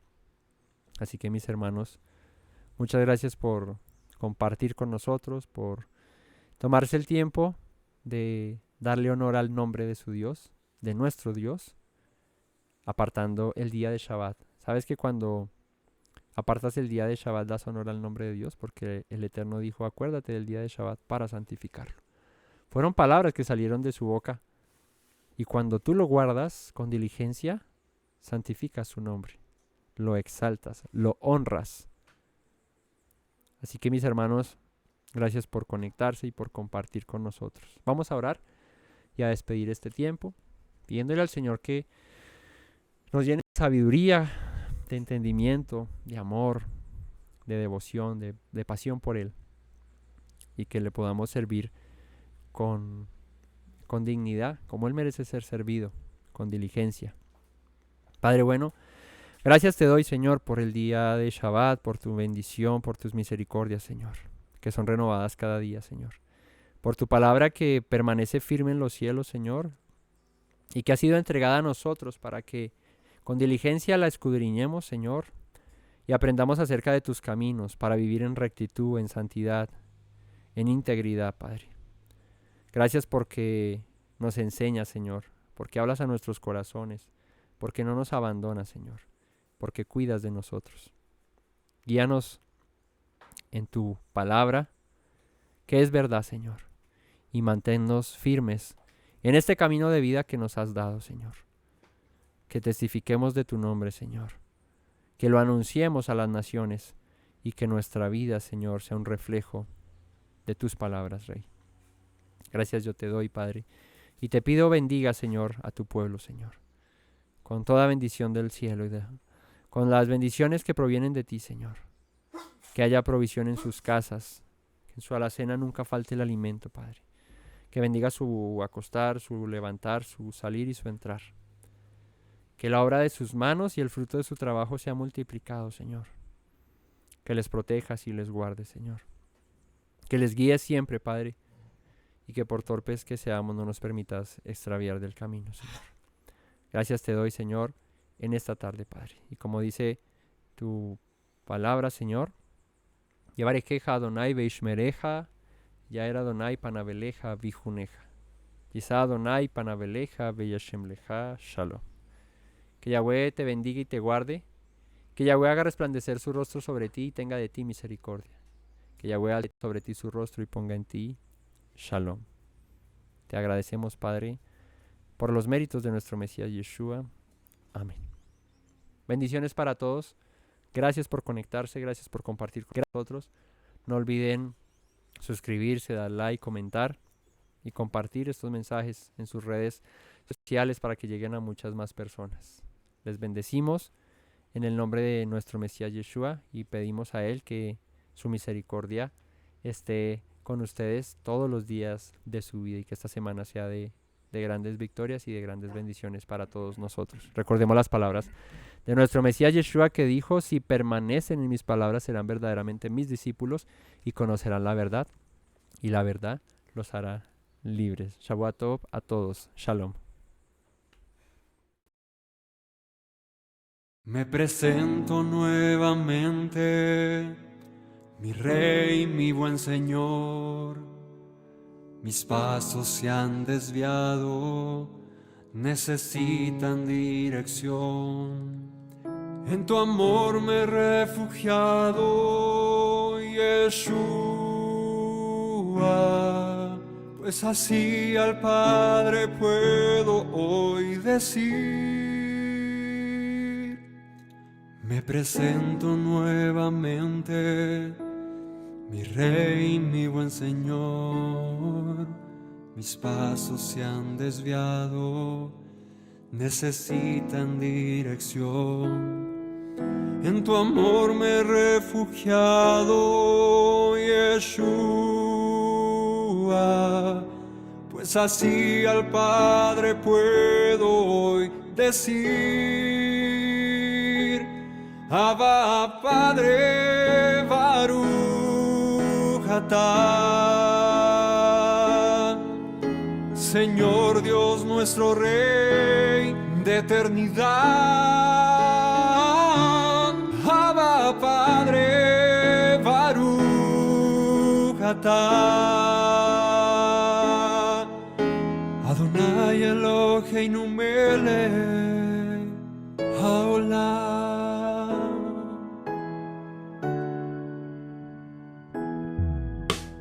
Así que mis hermanos, muchas gracias por compartir con nosotros, por tomarse el tiempo de darle honor al nombre de su Dios, de nuestro Dios, apartando el día de Shabbat. ¿Sabes que cuando apartas el día de Shabbat das honor al nombre de Dios? Porque el Eterno dijo, acuérdate del día de Shabbat para santificarlo. Fueron palabras que salieron de su boca. Y cuando tú lo guardas con diligencia, santificas su nombre, lo exaltas, lo honras. Así que mis hermanos, gracias por conectarse y por compartir con nosotros. Vamos a orar y a despedir este tiempo, pidiéndole al Señor que nos llene de sabiduría, de entendimiento, de amor, de devoción, de pasión por Él, y que le podamos servir con dignidad, como Él merece ser servido, con diligencia. Padre bueno, gracias te doy, Señor, por el día de Shabbat, por tu bendición, por tus misericordias, Señor, que son renovadas cada día, Señor. Por tu palabra que permanece firme en los cielos, Señor, y que ha sido entregada a nosotros para que con diligencia la escudriñemos, Señor, y aprendamos acerca de tus caminos para vivir en rectitud, en santidad, en integridad, Padre. Gracias porque nos enseñas, Señor, porque hablas a nuestros corazones, porque no nos abandonas, Señor, porque cuidas de nosotros. Guíanos en tu palabra, que es verdad, Señor, y manténnos firmes en este camino de vida que nos has dado, Señor. Que testifiquemos de tu nombre, Señor, que lo anunciemos a las naciones y que nuestra vida, Señor, sea un reflejo de tus palabras, Rey. Gracias yo te doy, Padre, y te pido bendiga, Señor, a tu pueblo, Señor, con toda bendición del cielo y con las bendiciones que provienen de ti, Señor. Que haya provisión en sus casas, que en su alacena nunca falte el alimento, Padre. Que bendiga su acostar, su levantar, su salir y su entrar. Que la obra de sus manos y el fruto de su trabajo sea multiplicado, Señor. Que les protejas y les guardes, Señor. Que les guíes siempre, Padre. Y que por torpes que seamos no nos permitas extraviar del camino, Señor. Gracias te doy, Señor, en esta tarde, Padre. Y como dice tu palabra, Señor, llevaré queja Adonai Beishmereja, ya era Adonai Panabeleja Vijuneja. Yisa Adonai Panabeleja Beyashemleja Shalom. Que Yahweh te bendiga y te guarde. Que Yahweh haga resplandecer su rostro sobre ti y tenga de ti misericordia. Que Yahweh alce sobre ti su rostro y ponga en ti Shalom. Te agradecemos, Padre, por los méritos de nuestro Mesías Yeshua. Amén. Bendiciones para todos. Gracias por conectarse, gracias por compartir con nosotros. No olviden suscribirse, dar like, comentar y compartir estos mensajes en sus redes sociales para que lleguen a muchas más personas. Les bendecimos en el nombre de nuestro Mesías Yeshua y pedimos a Él que su misericordia esté con ustedes todos los días de su vida y que esta semana sea de grandes victorias y de grandes bendiciones para todos nosotros. Recordemos las palabras de nuestro Mesías Yeshua, que dijo: si permanecen en mis palabras serán verdaderamente mis discípulos y conocerán la verdad, y la verdad los hará libres. Shabbat Tov a todos. Shalom. Me presento nuevamente, mi Rey, mi buen Señor. Mis pasos se han desviado, necesitan dirección. En tu amor me he refugiado, Yeshua, pues así al Padre puedo hoy decir. Me presento nuevamente, mi Rey, mi buen Señor. Mis pasos se han desviado, necesitan dirección. En tu amor me he refugiado, Yeshua, pues así al Padre puedo hoy decir: Abba, Padre, Baruch atah. Señor Dios nuestro Rey de eternidad. Abba, Padre, Baruch atah. Adonai Eloheinu melech haolam.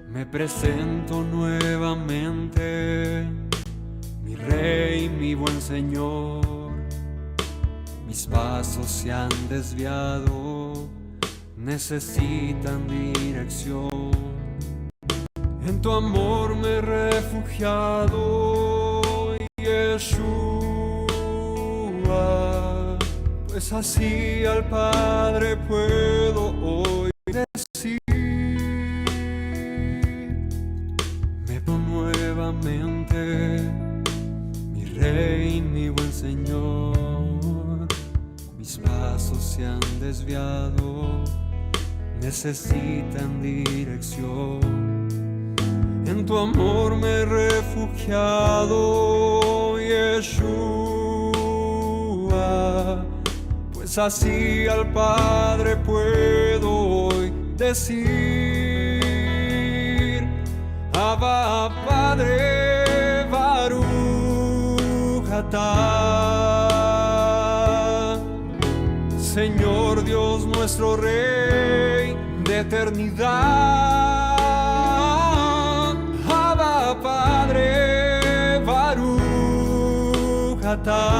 Me presento nuevamente, mi Rey, mi buen Señor. Mis pasos se han desviado, necesitan dirección. En tu amor me he refugiado, Yeshua, pues así al Padre puedo hoy decir. Mi Rey, mi buen Señor. Mis pasos se han desviado, necesitan dirección. En tu amor me he refugiado, Yeshua, pues así al Padre puedo hoy decir: Abba, Padre, Baruch atah. Señor Dios nuestro Rey de eternidad. Abba, Padre, Baruch atah.